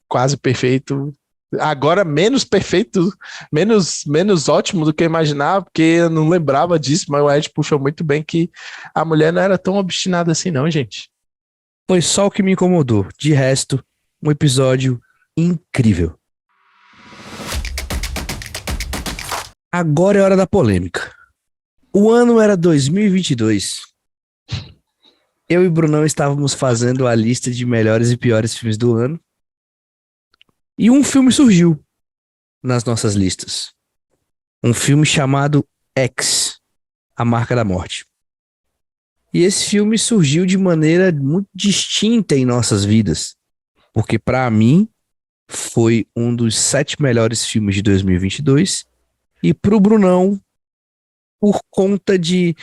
quase perfeito. Agora menos perfeito, menos ótimo do que eu imaginava, porque eu não lembrava disso, mas o Ed puxou muito bem que a mulher não era tão obstinada assim, não, gente. Foi só o que me incomodou. De resto, um episódio incrível. Agora é hora da polêmica. O ano era 2022. Eu e Brunão estávamos fazendo a lista de melhores e piores filmes do ano. E um filme surgiu nas nossas listas. Um filme chamado X, A Marca da Morte. E esse filme surgiu de maneira muito distinta em nossas vidas, porque pra mim foi um dos 7 melhores filmes de 2022 e pro Brunão, por conta de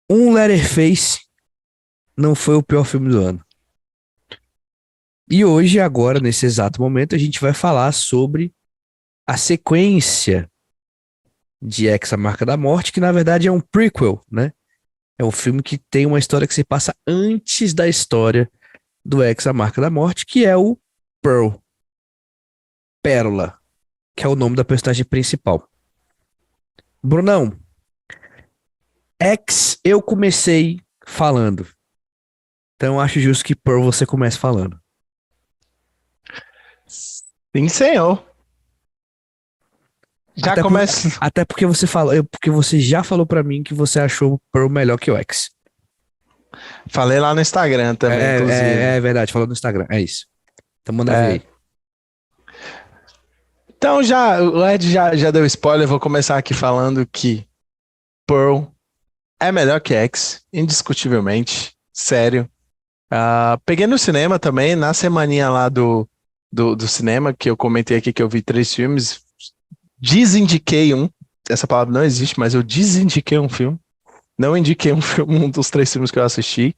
um Letterface, não foi o pior filme do ano. E hoje, agora, nesse exato momento, a gente vai falar sobre a sequência de X, a Marca da Morte, que na verdade é um prequel, né? É um filme que tem uma história que se passa antes da história do X, a Marca da Morte, que é o Pearl, Pérola, que é o nome da personagem principal. Brunão, X eu comecei falando. Então eu acho justo que Pearl você comece falando. Sim, senhor. Já Até, começa. até porque você falou, porque você já falou pra mim que você achou o Pearl melhor que o X. Falei lá no Instagram também, inclusive. É verdade, falou no Instagram, é isso. Então manda ver É. aí. Então o Ed já deu spoiler, vou começar aqui falando que Pearl é melhor que X, indiscutivelmente, sério. Peguei no cinema também, na semaninha lá do cinema, que eu comentei aqui que eu vi 3 filmes, desindiquei um, essa palavra não existe, mas eu desindiquei um filme, não indiquei um filme, um dos 3 filmes que eu assisti.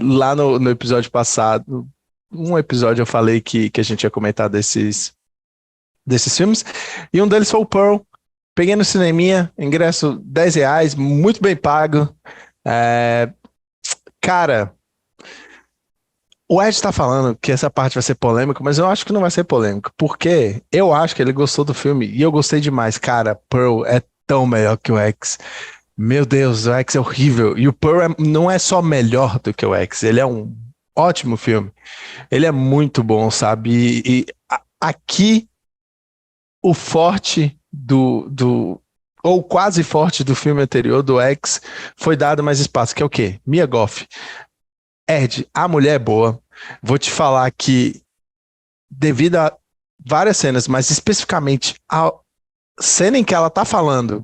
Lá no episódio passado, um episódio eu falei que a gente ia comentar desses filmes, e um deles foi o Pearl. Peguei no cineminha, ingresso R$ 10, muito bem pago. Cara, o Ed tá falando que essa parte vai ser polêmica, mas eu acho que não vai ser polêmica, porque eu acho que ele gostou do filme e eu gostei demais. Cara, Pearl é tão melhor que o X. Meu Deus, o X é horrível. E o Pearl não é só melhor do que o X, ele é um ótimo filme. Ele é muito bom, sabe? Aqui, o forte ou quase forte do filme anterior, do X, foi dado mais espaço, que é o quê? Mia Goth. Ed, a mulher é boa. Vou te falar que, devido a várias cenas, mas especificamente a cena em que ela tá falando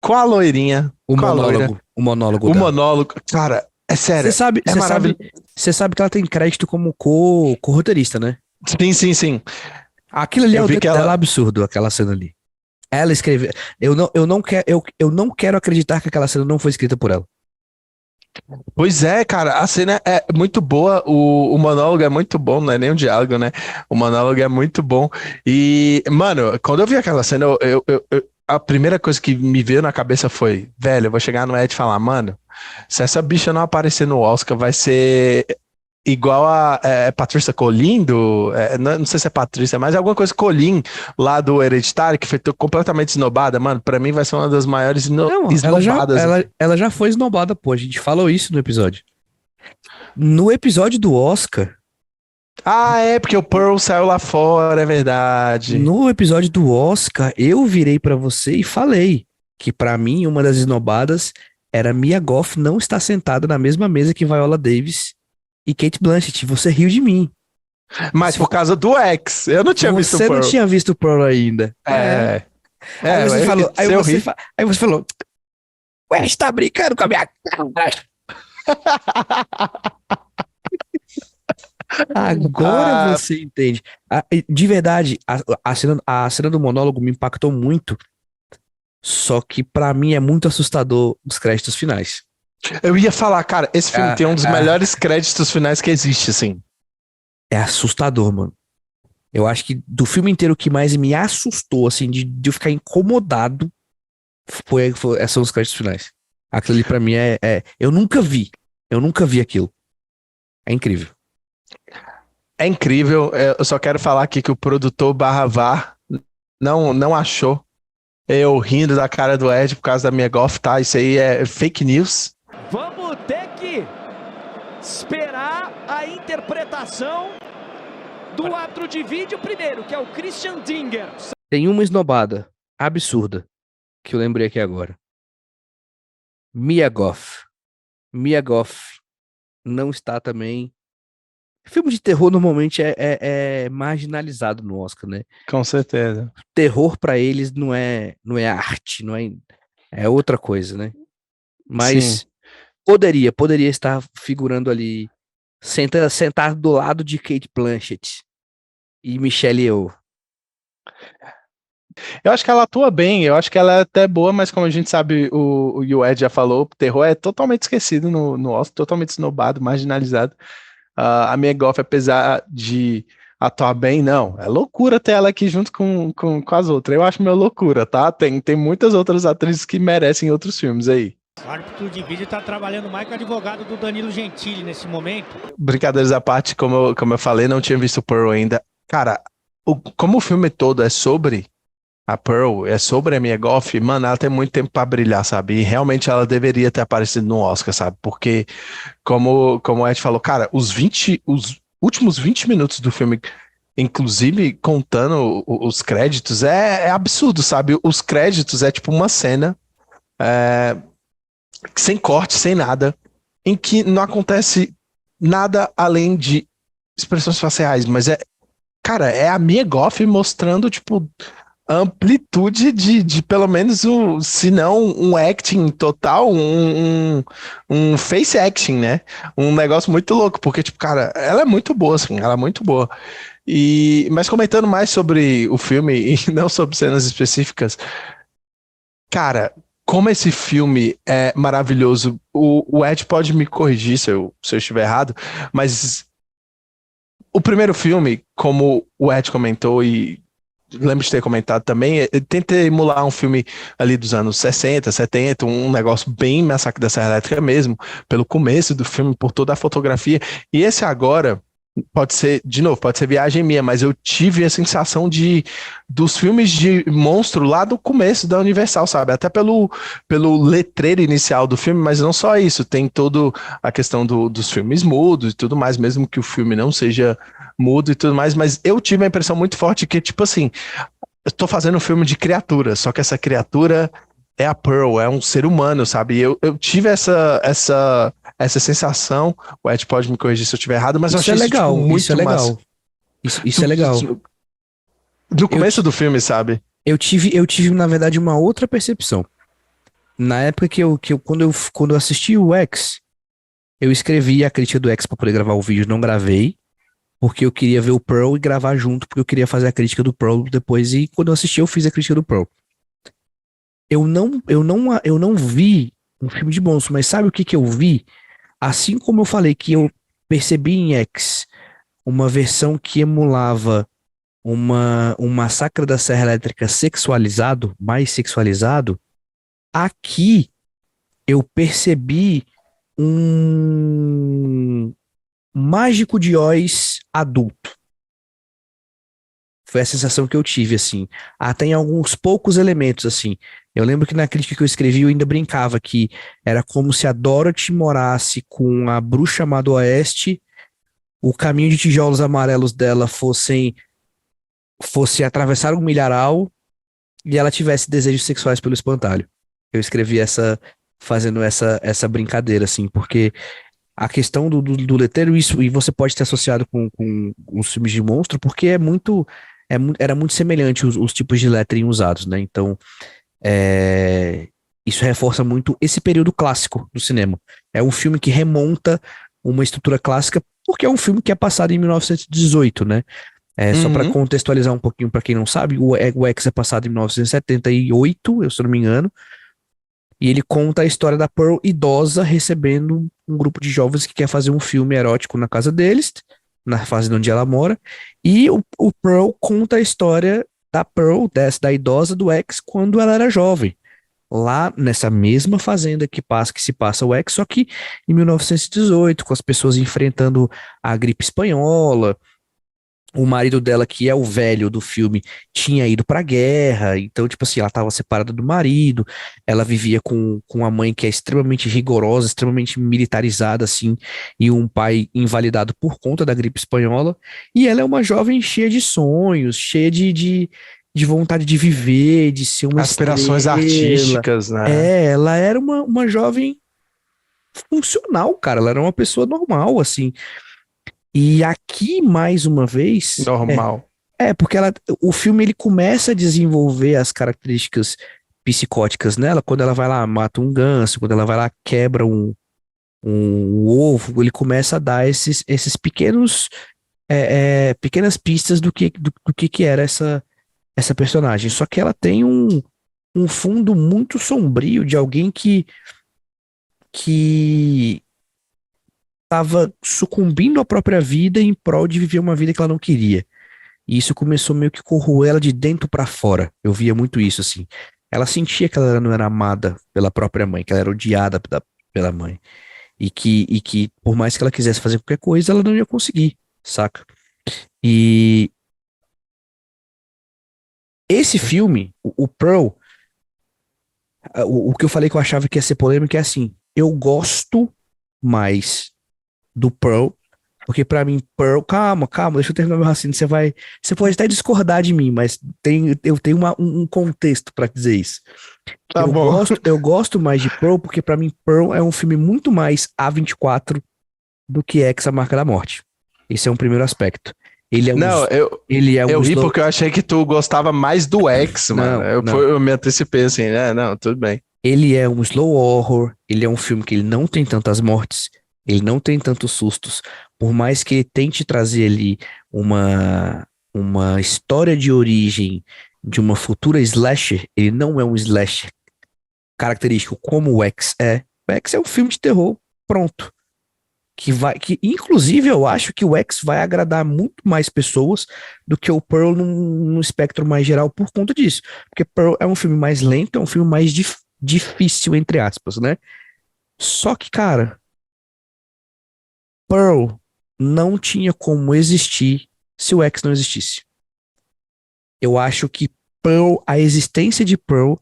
com a loirinha, com a loira, O monólogo o dela. monólogo, cara, é sério, é maravilhoso. Você sabe que ela tem crédito como co-roteirista, né? Sim, sim, sim. Aquilo ali é Eu o vi dedo que dela ela. absurdo, aquela cena ali. Ela escreveu. Eu não quero acreditar que aquela cena não foi escrita por ela. Pois é, cara, a cena é muito boa, o monólogo é muito bom, não é nem um diálogo, né? O monólogo é muito bom. E, mano, quando eu vi aquela cena, a primeira coisa que me veio na cabeça foi, velho, eu vou chegar no Ed e falar, mano, se essa bicha não aparecer no Oscar, vai ser igual a Patrícia Colin, não sei se é Patrícia, mas é alguma coisa Colin, lá do Hereditário, que foi completamente esnobada, mano, pra mim vai ser uma das maiores Não, esnobadas. ela já foi esnobada, pô. A gente falou isso no episódio. No episódio do Oscar, Porque o Pearl saiu lá fora, é verdade. no episódio do Oscar, eu virei pra você e falei que pra mim uma das esnobadas era Mia Goth não estar sentada na mesma mesa que Viola Davis e Kate Blanchett. Você riu de mim. Mas por causa do X, eu não tinha visto o Você não Pearl. tinha visto o Pearl ainda. É, Aí você falou, se eu ri. aí você falou, ué, você tá brincando com a minha cara. Agora Ah, você entende. De verdade, a cena do monólogo me impactou muito. Só que pra mim é muito assustador os créditos finais. eu ia falar, cara, esse filme Ah, tem um dos ah, melhores créditos finais que existe, assim. é assustador, mano. Eu acho que do filme inteiro o que mais me assustou, assim, de eu ficar incomodado, são os créditos finais. Aquilo ali pra mim eu nunca vi. Eu nunca vi aquilo. É incrível. É incrível, eu só quero falar aqui que o produtor barra VAR não achou eu rindo da cara do Ed por causa da minha golf, tá? Isso aí é fake news. Vamos ter que esperar a interpretação do árbitro de vídeo primeiro, que é o Christian Dinger. Tem uma esnobada absurda que eu lembrei aqui agora. Mia Goth. Mia Goth não está também. Filme de terror normalmente é marginalizado no Oscar, né? Com certeza. Terror pra eles não é arte, não é outra coisa, né? Sim. Mas Poderia estar figurando ali, sentado do lado de Kate Blanchett e Michelle Yeoh. Eu acho que ela atua bem, eu acho que ela é até boa, mas como a gente sabe, o Ed já falou, o terror é totalmente esquecido no Oscar, totalmente snobado, marginalizado. A Mia Goth, apesar de atuar bem, não, é loucura ter ela aqui junto com as outras. Eu acho meio loucura, tá? Tem muitas outras atrizes que merecem outros filmes aí. O árbitro de vídeo está trabalhando mais com o advogado do Danilo Gentili nesse momento. Brincadeiras à parte, como eu falei, não tinha visto Pearl ainda. Cara, como o filme todo é sobre a Pearl, é sobre a Mia Goth, mano, ela tem muito tempo pra brilhar, sabe? E realmente ela deveria ter aparecido no Oscar, sabe? Porque, como o Ed falou, cara, os últimos 20 minutos do filme, inclusive contando os créditos, é absurdo, sabe? Os créditos é tipo uma cena sem corte, sem nada, em que não acontece nada além de expressões faciais, mas cara, é a Mia Goth mostrando, tipo, amplitude de pelo menos se não um acting total, um face acting, né? Um negócio muito louco, porque, tipo, cara, ela é muito boa, assim, ela é muito boa. Mas comentando mais sobre o filme e não sobre cenas específicas, cara, como esse filme é maravilhoso, o Ed pode me corrigir se eu estiver errado, mas o primeiro filme, como o Ed comentou e lembro de ter comentado também, tenta emular um filme ali dos anos 60, 70, um negócio bem Massacre da Serra Elétrica mesmo, pelo começo do filme, por toda a fotografia. E esse agora, pode ser, de novo, pode ser viagem minha, mas eu tive a sensação dos filmes de monstro lá do começo da Universal, sabe? Até pelo letreiro inicial do filme, mas não só isso, tem toda a questão dos filmes mudos e tudo mais, mesmo que o filme não seja mudo e tudo mais, mas eu tive a impressão muito forte que, tipo assim, eu tô fazendo um filme de criatura, só que essa criatura é a Pearl, é um ser humano, sabe? E eu tive essa sensação, o Ed pode me corrigir se eu estiver errado, mas eu achei legal, isso, tipo, muito isso é legal. massa. Isso é legal. No começo do filme, sabe? Eu tive, na verdade, uma outra percepção. Na época quando eu assisti o X, eu escrevi a crítica do X pra poder gravar o vídeo, não gravei, porque eu queria ver o Pearl e gravar junto, porque eu queria fazer a crítica do Pearl depois, e quando eu assisti eu fiz a crítica do Pearl. Eu não vi um filme de monstro, mas sabe o que eu vi? Assim como eu falei que eu percebi em X uma versão que emulava um Massacre da Serra Elétrica sexualizado, mais sexualizado, aqui eu percebi um Mágico de Oz adulto. Foi a sensação que eu tive, assim. Até em alguns poucos elementos, assim. Eu lembro que na crítica que eu escrevi eu ainda brincava que era como se a Dorothy morasse com a bruxa má do oeste, o caminho de tijolos amarelos dela fosse atravessar um milharal e ela tivesse desejos sexuais pelo espantalho. Eu escrevi fazendo essa brincadeira, assim, porque a questão do letreiro, isso, e você pode ter associado com os filmes de monstro, porque era muito semelhante os tipos de lettering usados, né? Então, isso reforça muito esse período clássico do cinema. É um filme que remonta uma estrutura clássica, porque é um filme que é passado em 1918, né? Só para contextualizar um pouquinho para quem não sabe, o X é passado em 1978, se eu não me engano, e ele conta a história da Pearl idosa recebendo um grupo de jovens que quer fazer um filme erótico na casa deles, na fazenda onde ela mora, e o Pearl conta a história da Pearl, da idosa do X, quando ela era jovem, lá nessa mesma fazenda que se passa o X, só que em 1918, com as pessoas enfrentando a gripe espanhola. O marido dela, que é o velho do filme, tinha ido pra guerra, então, tipo assim, ela tava separada do marido, ela vivia com a mãe que é extremamente rigorosa, extremamente militarizada, assim, e um pai invalidado por conta da gripe espanhola, e ela é uma jovem cheia de sonhos, cheia de vontade de viver, de ser uma Aspirações estrela. artísticas, né? Ela era uma jovem funcional, cara, ela era uma pessoa normal, assim. E aqui, mais uma vez, Normal. porque o filme ele começa a desenvolver as características psicóticas nela quando ela vai lá, mata um ganso, quando ela vai lá, quebra o ovo, ele começa a dar esses pequenas pistas do que era essa personagem. Só que ela tem um fundo muito sombrio de alguém que estava sucumbindo à própria vida em prol de viver uma vida que ela não queria. E isso começou meio que corroer ela de dentro pra fora. Eu via muito isso, assim. Ela sentia que ela não era amada pela própria mãe, que ela era odiada pela mãe. E que, por mais que ela quisesse fazer qualquer coisa, ela não ia conseguir, saca? E esse filme, o Pearl, o que eu falei que eu achava que ia ser polêmico é assim, eu gosto mais do Pearl, porque pra mim Pearl, calma, deixa eu terminar meu raciocínio, você pode até discordar de mim, mas eu tenho um contexto pra dizer isso. Tá bom. Eu gosto mais de Pearl porque pra mim Pearl é um filme muito mais A24 do que X, A Marca da Morte. Esse é um primeiro aspecto. Ele é um, Não, ele é um eu ri slow- porque eu achei que tu gostava mais do X, mano. Não. Eu me antecipei assim, né? Não, tudo bem. Ele é um slow horror, ele é um filme que ele não tem tantas mortes, ele não tem tantos sustos, por mais que ele tente trazer ali uma história de origem de uma futura slasher, ele não é um slasher característico como o X é. O X é um filme de terror pronto, que inclusive eu acho que o X vai agradar muito mais pessoas do que o Pearl num espectro mais geral por conta disso, porque Pearl é um filme mais lento, é um filme mais difícil, entre aspas, né? Só que, cara, Pearl não tinha como existir se o X não existisse. Eu acho que Pearl, a existência de Pearl,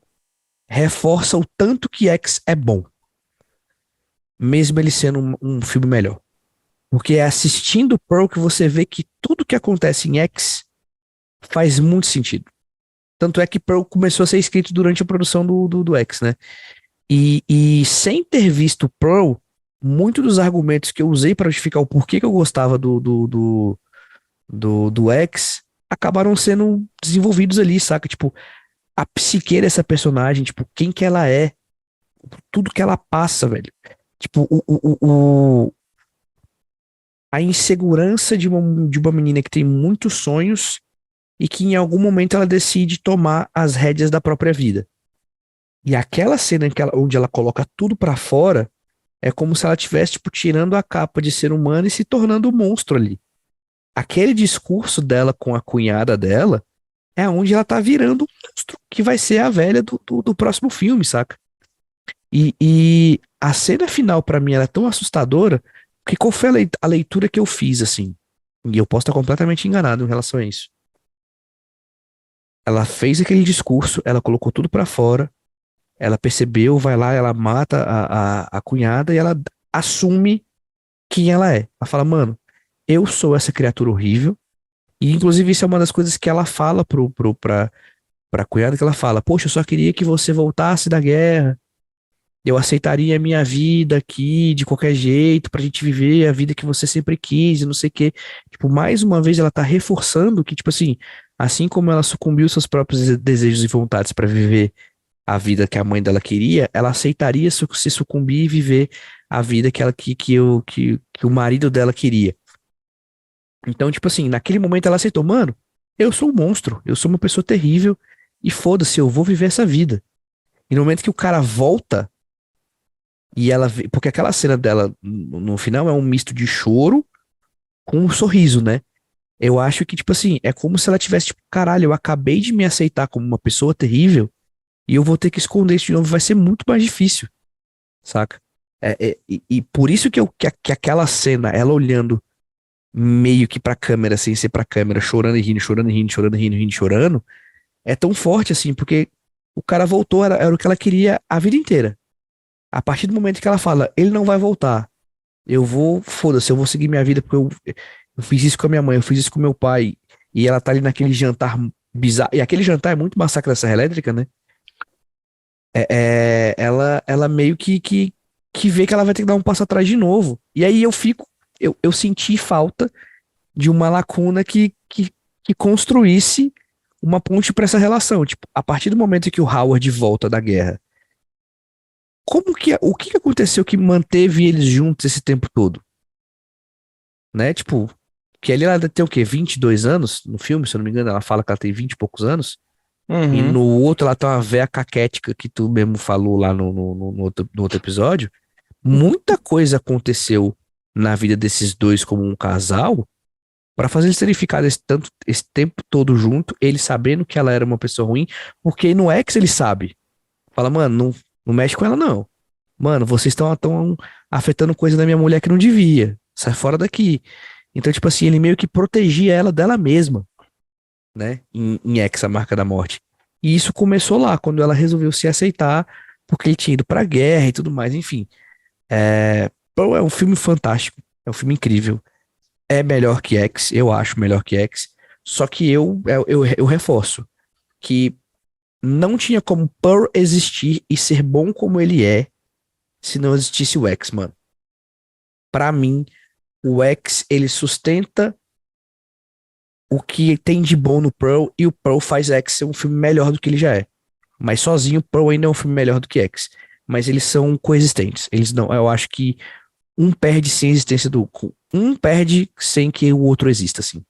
reforça o tanto que X é bom, mesmo ele sendo um filme melhor. Porque é assistindo Pearl que você vê que tudo que acontece em X faz muito sentido. Tanto é que Pearl começou a ser escrito durante a produção do X, né? E sem ter visto Pearl, muitos dos argumentos que eu usei para justificar o porquê que eu gostava do X acabaram sendo desenvolvidos ali, saca? Tipo, a psique dessa personagem, tipo, quem que ela é, tudo que ela passa, velho. Tipo, a insegurança de uma menina que tem muitos sonhos e que em algum momento ela decide tomar as rédeas da própria vida. E aquela cena onde ela coloca tudo pra fora é como se ela estivesse, tipo, tirando a capa de ser humano e se tornando um monstro ali. Aquele discurso dela com a cunhada dela é onde ela tá virando um monstro, que vai ser a velha do próximo filme, saca? E a cena final, pra mim, ela é tão assustadora, que qual foi a leitura que eu fiz, assim? E eu posso estar completamente enganado em relação a isso. Ela fez aquele discurso, ela colocou tudo pra fora, ela percebeu, vai lá, ela mata a cunhada e ela assume quem ela é. Ela fala, mano, eu sou essa criatura horrível. E inclusive isso é uma das coisas que ela fala pra cunhada, que ela fala, poxa, eu só queria que você voltasse da guerra. Eu aceitaria a minha vida aqui de qualquer jeito, pra gente viver a vida que você sempre quis, e não sei o quê. Tipo, mais uma vez ela tá reforçando que, tipo assim como ela sucumbiu aos seus próprios desejos e vontades pra viver a vida que a mãe dela queria, ela aceitaria se sucumbir e viver a vida que o marido dela queria. Então, tipo assim, naquele momento ela aceitou, mano, eu sou um monstro, eu sou uma pessoa terrível e foda-se, eu vou viver essa vida. E no momento que o cara volta e ela vê, porque aquela cena dela no final é um misto de choro com um sorriso, né? Eu acho que, tipo assim, é como se ela tivesse, tipo, caralho, eu acabei de me aceitar como uma pessoa terrível e eu vou ter que esconder isso de novo, vai ser muito mais difícil, saca? E por isso que aquela cena, ela olhando meio que pra câmera, sem ser pra câmera, chorando e rindo, chorando e rindo, chorando e rindo, rindo, e chorando, é tão forte assim, porque o cara voltou, era o que ela queria a vida inteira. A partir do momento que ela fala, ele não vai voltar, foda-se, eu vou seguir minha vida porque eu fiz isso com a minha mãe, eu fiz isso com meu pai, e ela tá ali naquele jantar bizarro, e aquele jantar é muito Massacre da Serra Elétrica, né? Ela meio que vê que ela vai ter que dar um passo atrás de novo. E aí eu senti falta de uma lacuna que construísse uma ponte pra essa relação. Tipo, a partir do momento que o Howard volta da guerra o que aconteceu que manteve eles juntos esse tempo todo? Né? Tipo, que ali ela tem o quê? 22 anos no filme, se eu não me engano, ela fala que ela tem 20 e poucos anos. E Uhum. no outro ela tem uma véia caquética que tu mesmo falou lá no outro episódio. Muita coisa aconteceu na vida desses dois como um casal pra fazer eles terem ficado esse tempo todo junto, ele sabendo que ela era uma pessoa ruim, porque no ex ele sabe. Fala, mano, não mexe com ela não. Mano, vocês estão afetando coisa da minha mulher que não devia. Sai fora daqui. Então, tipo assim, ele meio que protegia ela dela mesma, né? Em Ex, a Marca da Morte. E isso começou lá, quando ela resolveu se aceitar, porque ele tinha ido pra guerra e tudo mais, enfim. Pô, é um filme fantástico, é um filme incrível. É melhor que X, eu acho melhor que X. Só que eu reforço que não tinha como Pearl existir e ser bom como ele é se não existisse o X, mano. Pra mim, o X, ele sustenta o que tem de bom no Pearl e o Pearl faz X ser um filme melhor do que ele já é. Mas sozinho, Pearl ainda é um filme melhor do que X. Mas eles são coexistentes. Eles não, eu acho que um perde sem a existência do um perde sem que o outro exista, assim.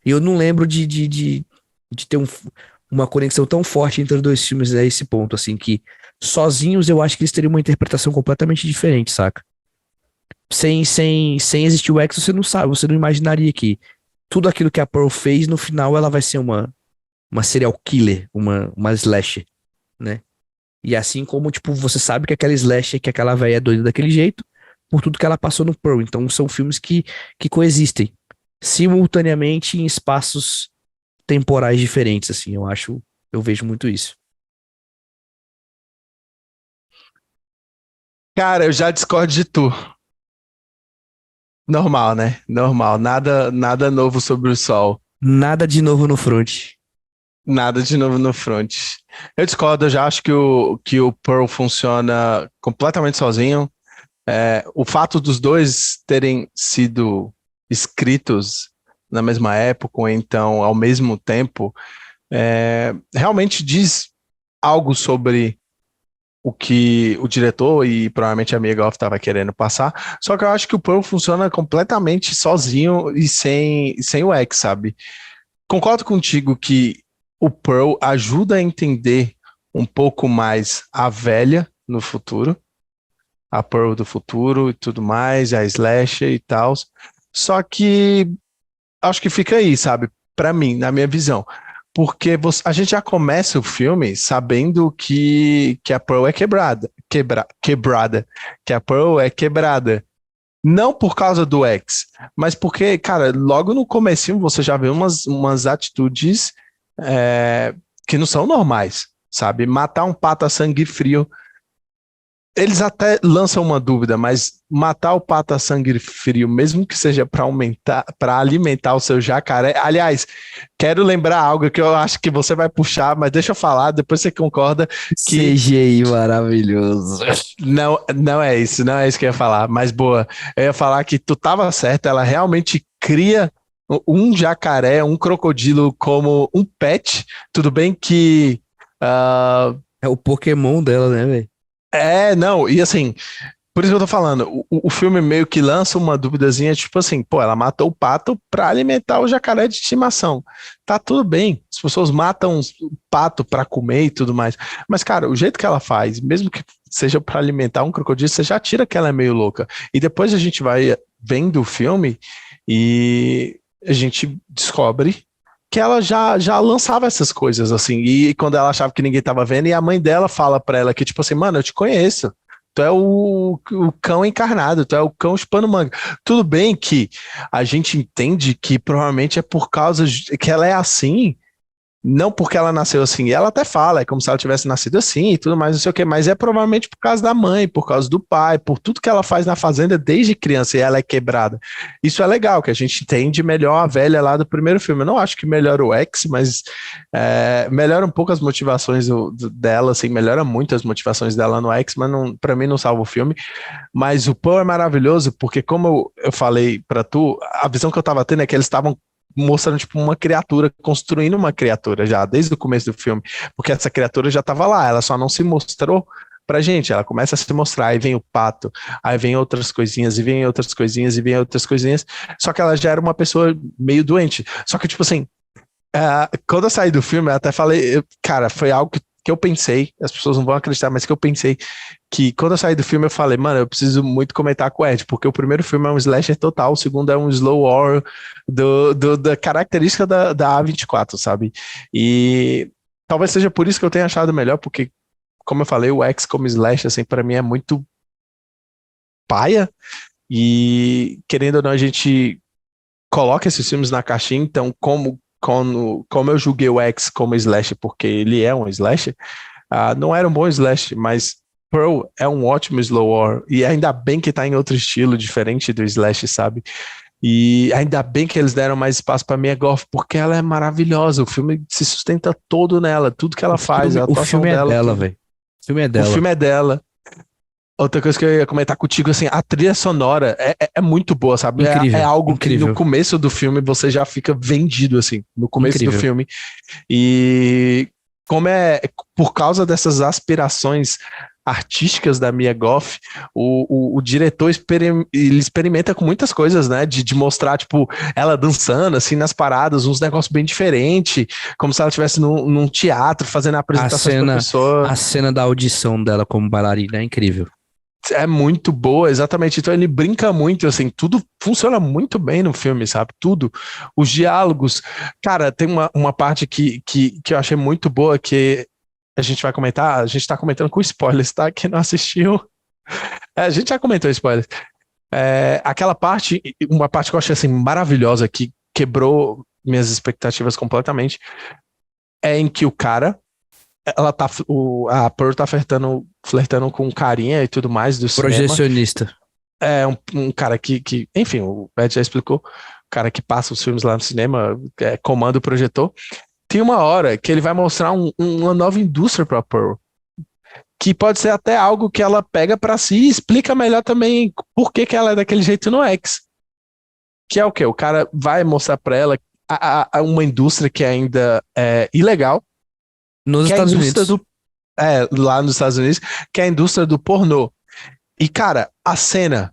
Eu não lembro de ter uma conexão tão forte entre os dois filmes a esse ponto, assim, que sozinhos eu acho que eles teriam uma interpretação completamente diferente, saca? Sem existir o X, você não sabe, você não imaginaria que tudo aquilo que a Pearl fez, no final ela vai ser uma serial killer, uma slasher, né? E assim como, tipo, você sabe que aquela slasher, que aquela velha é doida daquele jeito, por tudo que ela passou no Pearl. Então são filmes que coexistem simultaneamente em espaços temporais diferentes, assim. Eu vejo muito isso. Cara, eu já discordo de tu. Normal, né? Normal. Nada novo sobre o sol. Nada de novo no front. Nada de novo no front. Eu discordo, eu já acho que o Pearl funciona completamente sozinho. O fato dos dois terem sido escritos na mesma época, ou então ao mesmo tempo, realmente diz algo sobre o que o diretor e provavelmente a Mia Goth estava querendo passar. Só que eu acho que o Pearl funciona completamente sozinho e sem o X, sabe? Concordo contigo que o Pearl ajuda a entender um pouco mais a velha no futuro, a Pearl do futuro e tudo mais, a Slasher e tal. Só que acho que fica aí, sabe? Pra mim, na minha visão. Porque a gente já começa o filme sabendo que a Pearl é quebrada, que a Pearl é quebrada. Não por causa do X, mas porque, cara, logo no comecinho você já vê umas atitudes que não são normais, sabe? Matar um pato a sangue frio. Eles até lançam uma dúvida, mas matar o pato a sangue frio, mesmo que seja para alimentar o seu jacaré. Aliás, quero lembrar algo que eu acho que você vai puxar, mas deixa eu falar, depois você concorda que CGI maravilhoso. não é isso, não é isso que eu ia falar, mas boa. Eu ia falar que tu tava certo, ela realmente cria um jacaré, um crocodilo como um pet. Tudo bem que É o Pokémon dela, né, velho? não, e assim, por isso que eu tô falando, o filme meio que lança uma duvidazinha, tipo assim, pô, ela matou o pato pra alimentar o jacaré de estimação. Tá tudo bem, as pessoas matam o pato pra comer e tudo mais, mas cara, o jeito que ela faz, mesmo que seja pra alimentar um crocodilo, você já tira que ela é meio louca. E depois a gente vai vendo o filme e a gente descobre que ela já lançava essas coisas, assim, e quando ela achava que ninguém tava vendo, e a mãe dela fala pra ela que, tipo assim, mano, eu te conheço, tu é o cão encarnado, tu é o cão chupando manga. Tudo bem que a gente entende que provavelmente é por causa que ela é assim, não porque ela nasceu assim, e ela até fala, é como se ela tivesse nascido assim e tudo mais, não sei o que, mas é provavelmente por causa da mãe, por causa do pai, por tudo que ela faz na fazenda desde criança e ela é quebrada. Isso é legal, que a gente entende melhor a velha lá do primeiro filme. Eu não acho que melhora o X, mas melhora um pouco as motivações dela, assim, melhora muito as motivações dela no X, mas não, pra mim não salva o filme. Mas o Paul é maravilhoso, porque como eu falei pra tu, a visão que eu tava tendo é que eles estavam mostrando tipo uma criatura, construindo uma criatura já desde o começo do filme, porque essa criatura já estava lá, ela só não se mostrou pra gente. Ela começa a se mostrar, aí vem o pato, aí vem outras coisinhas, e vem outras coisinhas, e vem outras coisinhas. Só que ela já era uma pessoa meio doente. Só que, tipo assim, quando eu saí do filme, eu até falei, cara, foi algo que eu pensei, as pessoas não vão acreditar, mas que eu pensei que quando eu saí do filme eu falei, mano, eu preciso muito comentar com o Ed, porque o primeiro filme é um slasher total, o segundo é um slow horror da característica da A24, sabe? E talvez seja por isso que eu tenha achado melhor, porque, como eu falei, o X como slasher, assim, pra mim é muito paia, e querendo ou não, a gente coloca esses filmes na caixinha, então como eu julguei o X como slash porque ele é um slash, não era um bom slash, mas Pearl é um ótimo slow horror, e ainda bem que tá em outro estilo, diferente do slash, sabe? E ainda bem que eles deram mais espaço pra Mia Goth, porque ela é maravilhosa, o filme se sustenta todo nela, tudo que ela faz, a O atuação filme é dela. dela, velho. O filme é O dela. filme é dela. Outra coisa que eu ia comentar contigo, assim, a trilha sonora é muito boa, sabe? Incrível, É algo incrível. que no começo do filme você já fica vendido, assim, no começo Incrível. do filme. E como é por causa dessas aspirações artísticas da Mia Goth, o diretor ele experimenta com muitas coisas, né? De mostrar, tipo, ela dançando, assim, nas paradas, uns negócios bem diferentes, como se ela estivesse num teatro, fazendo apresentações para pessoa. A cena da audição dela como bailarina é incrível. É muito boa, exatamente. Então ele brinca muito, assim, tudo funciona muito bem no filme, sabe? Tudo. Os diálogos. Cara, tem uma parte que eu achei muito boa que a gente vai comentar. A gente tá comentando com spoilers, tá? Quem não assistiu. A gente já comentou spoilers. Aquela parte, uma parte que eu achei assim maravilhosa, que quebrou minhas expectativas completamente, é em que o cara. A Pearl tá flertando com carinha e tudo mais do cinema. Projecionista. É um cara que, enfim, o Ed já explicou, o cara que passa os filmes lá no cinema, comanda o projetor. Tem uma hora que ele vai mostrar uma nova indústria pra Pearl, que pode ser até algo que ela pega pra si e explica melhor também por que ela é daquele jeito no X. Que é o quê? O cara vai mostrar pra ela uma indústria que ainda é ilegal, Nos que é a Estados indústria Unidos. lá nos Estados Unidos, que é a indústria do pornô. E, cara, a cena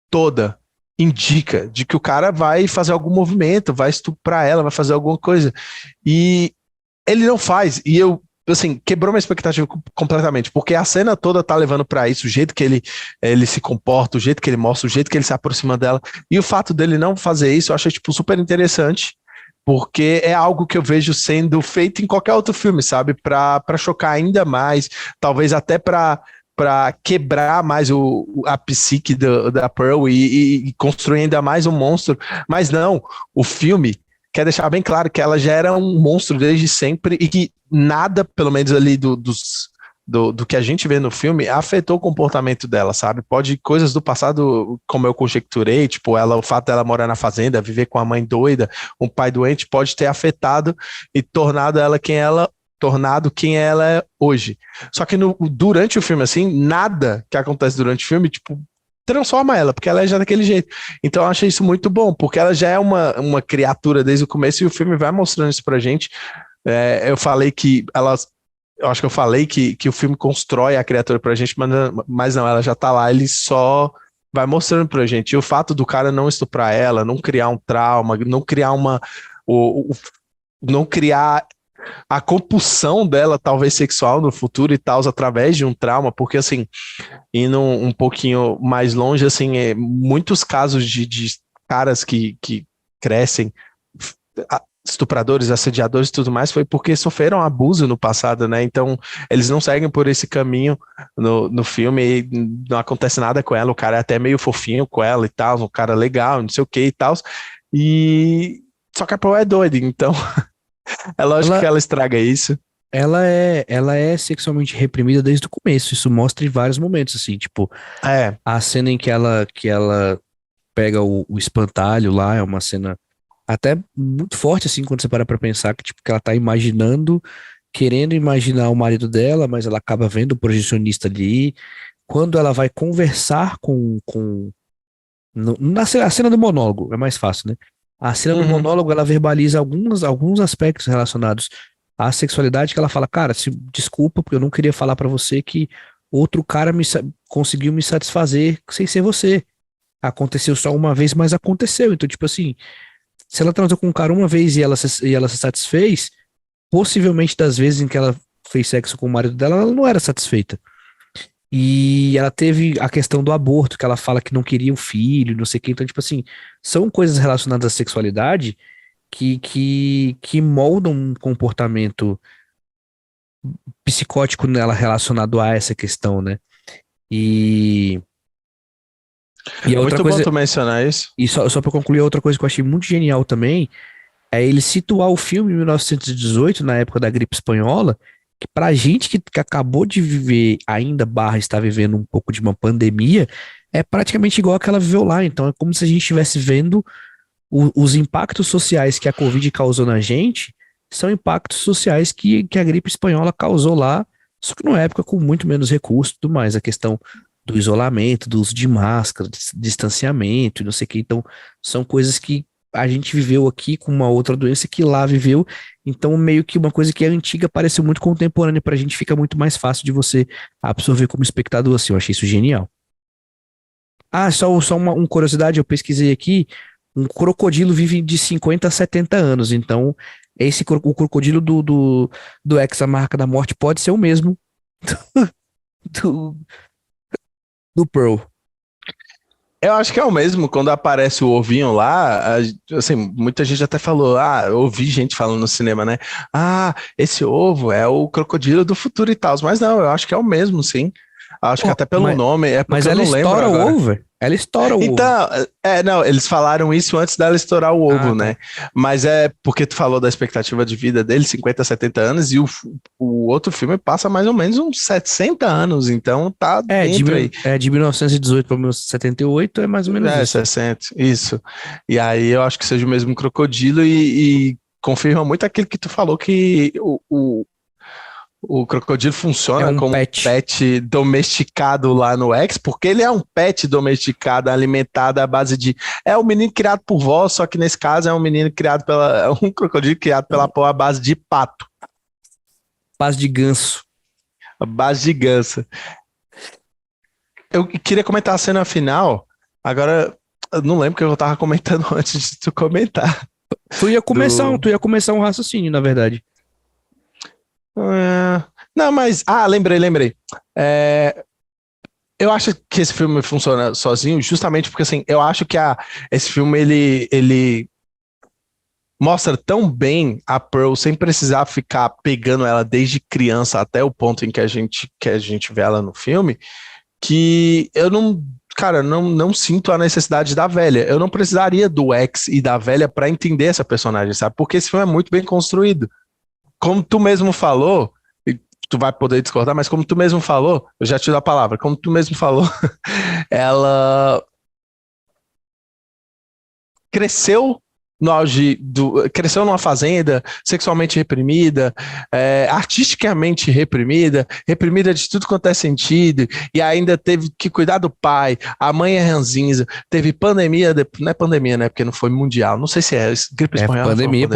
toda indica de que o cara vai fazer algum movimento, vai estuprar ela, vai fazer alguma coisa. E ele não faz. E eu, assim, quebrou minha expectativa completamente, porque a cena toda tá levando pra isso, o jeito que ele se comporta, o jeito que ele mostra, o jeito que ele se aproxima dela. E o fato dele não fazer isso, eu achei, tipo, super interessante. Porque é algo que eu vejo sendo feito em qualquer outro filme, sabe? Pra chocar ainda mais, talvez até pra quebrar mais a psique da Pearl e construir ainda mais um monstro. Mas não, o filme quer deixar bem claro que ela já era um monstro desde sempre e que nada, pelo menos ali do que a gente vê no filme, afetou o comportamento dela, sabe? Pode coisas do passado, como eu conjecturei, tipo, o fato dela morar na fazenda, viver com a mãe doida, um pai doente, pode ter afetado e tornado quem ela é hoje. Só que durante o filme, assim, nada que acontece durante o filme, tipo, transforma ela, porque ela é já daquele jeito. Então eu achei isso muito bom, porque ela já é uma criatura desde o começo e o filme vai mostrando isso pra gente. Eu acho que eu falei que o filme constrói a criatura pra gente, mas não, ela já tá lá, ele só vai mostrando pra gente. E o fato do cara não estuprar ela, não criar um trauma, não criar não criar a compulsão dela, talvez sexual no futuro e tal, através de um trauma, porque assim, indo um pouquinho mais longe, assim, muitos casos de caras que crescem estupradores, assediadores e tudo mais, foi porque sofreram abuso no passado, né? Então, eles não seguem por esse caminho no filme e não acontece nada com ela, o cara é até meio fofinho com ela e tal, um cara legal, não sei o que e tal, e só que a Paul é doida, então é lógico que ela estraga isso. Ela é sexualmente reprimida desde o começo, isso mostra em vários momentos, assim, tipo, a cena em que ela pega o espantalho lá, é uma cena até muito forte, assim, quando você para pra pensar que, tipo, que ela tá querendo imaginar o marido dela, mas ela acaba vendo o projecionista ali. Quando ela vai conversar a cena do monólogo, é mais fácil, né? A cena do monólogo, ela verbaliza alguns aspectos relacionados à sexualidade, que ela fala, cara, desculpa, porque eu não queria falar pra você que outro cara conseguiu me satisfazer sem ser você. Aconteceu só uma vez, mas aconteceu. Então, tipo assim, se ela transou com um cara uma vez e ela se satisfez, possivelmente das vezes em que ela fez sexo com o marido dela, ela não era satisfeita. E ela teve a questão do aborto, que ela fala que não queria o filho, não sei o que. Então, tipo assim, são coisas relacionadas à sexualidade que moldam um comportamento psicótico nela relacionado a essa questão, né? E, e a outra Muito bom coisa, tu mencionar isso. e só para concluir, a outra coisa que eu achei muito genial também é ele situar o filme em 1918, na época da gripe espanhola, que pra gente que acabou de viver ainda, barra, está vivendo um pouco de uma pandemia, é praticamente igual a que ela viveu lá. Então é como se a gente estivesse vendo os impactos sociais que a Covid causou na gente, são impactos sociais que a gripe espanhola causou lá, só que numa época com muito menos recursos e tudo mais. A questão do isolamento, do uso de máscara, distanciamento e não sei o que. Então, são coisas que a gente viveu aqui com uma outra doença que lá viveu. Então, meio que uma coisa que é antiga pareceu muito contemporânea pra gente, fica muito mais fácil de você absorver como espectador, assim. Eu achei isso genial. Ah, só uma curiosidade, eu pesquisei aqui, um crocodilo vive de 50 a 70 anos, então o crocodilo do Ex, a Marca da Morte, pode ser o mesmo do, do Pearl. Eu acho que é o mesmo, quando aparece o ovinho lá, assim, muita gente até falou, eu ouvi gente falando no cinema, né? Ah, esse ovo é o crocodilo do futuro e tal, mas não, eu acho que é o mesmo, sim. Acho que até pelo nome, é Mas porque eu ela não lembro estoura agora. o ovo, velho. Ela estoura o ovo. Então, não, eles falaram isso antes dela estourar o ovo, Ah, tá. né? Mas é porque tu falou da expectativa de vida dele, 50, 70 anos, e o outro filme passa mais ou menos uns 60 anos, então tá dentro aí. De 1918 para 1978 é mais ou menos isso. 60, isso. E aí eu acho que seja o mesmo crocodilo e confirma muito aquilo que tu falou, que o crocodilo É funciona um como pet domesticado lá no X, porque ele é um pet domesticado, alimentado à base de. É um menino criado por vó, só que nesse caso é um menino criado pela. É um crocodilo criado pela pó à base de pato. Paz de ganso. À base de ganso. Eu queria comentar a cena final, agora eu não lembro o que eu tava comentando antes de tu comentar. Tu ia começar um raciocínio, na verdade. Não, mas. Lembrei. Eu acho que esse filme funciona sozinho, justamente porque assim, eu acho que esse filme ele mostra tão bem a Pearl sem precisar ficar pegando ela desde criança até o ponto em que a gente vê ela no filme, que eu não. Cara, não sinto a necessidade da velha. Eu não precisaria do X e da velha para entender essa personagem, sabe? Porque esse filme é muito bem construído. Como tu mesmo falou, e tu vai poder discordar, mas como tu mesmo falou, eu já te dou a palavra, como tu mesmo falou, ela cresceu no auge cresceu numa fazenda sexualmente reprimida, artisticamente reprimida de tudo quanto é sentido, e ainda teve que cuidar do pai, a mãe é ranzinza, teve pandemia, não é pandemia, né, porque não foi mundial, não sei se é gripe espanhola. Pandemia.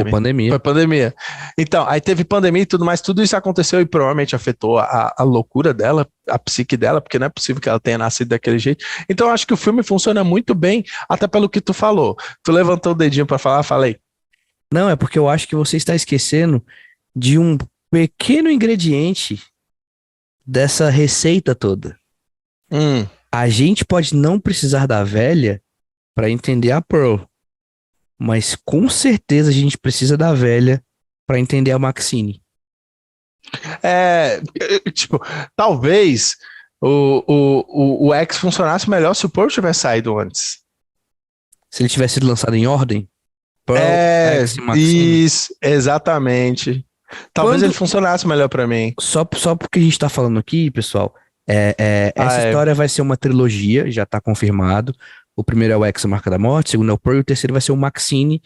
Foi pandemia. Então, aí teve pandemia e tudo mais, tudo isso aconteceu e provavelmente afetou a loucura dela, a psique dela, porque não é possível que ela tenha nascido daquele jeito. Então, eu acho que o filme funciona muito bem, até pelo que tu falou. Tu levantou o dedinho pra falar, falei. Não, é porque eu acho que você está esquecendo de um pequeno ingrediente dessa receita toda. A gente pode não precisar da velha para entender a Pearl, mas com certeza a gente precisa da velha para entender a Maxine. Tipo, talvez o X funcionasse melhor se o Pearl tivesse saído antes. Se ele tivesse sido lançado em ordem, Pearl, X e Maxine. Isso, exatamente. Talvez ele funcionasse melhor pra mim. Só porque a gente tá falando aqui, pessoal, essa história vai ser uma trilogia, já tá confirmado. O primeiro é o X, a Marca da Morte, o segundo é o Pearl, e o terceiro vai ser o Maxine,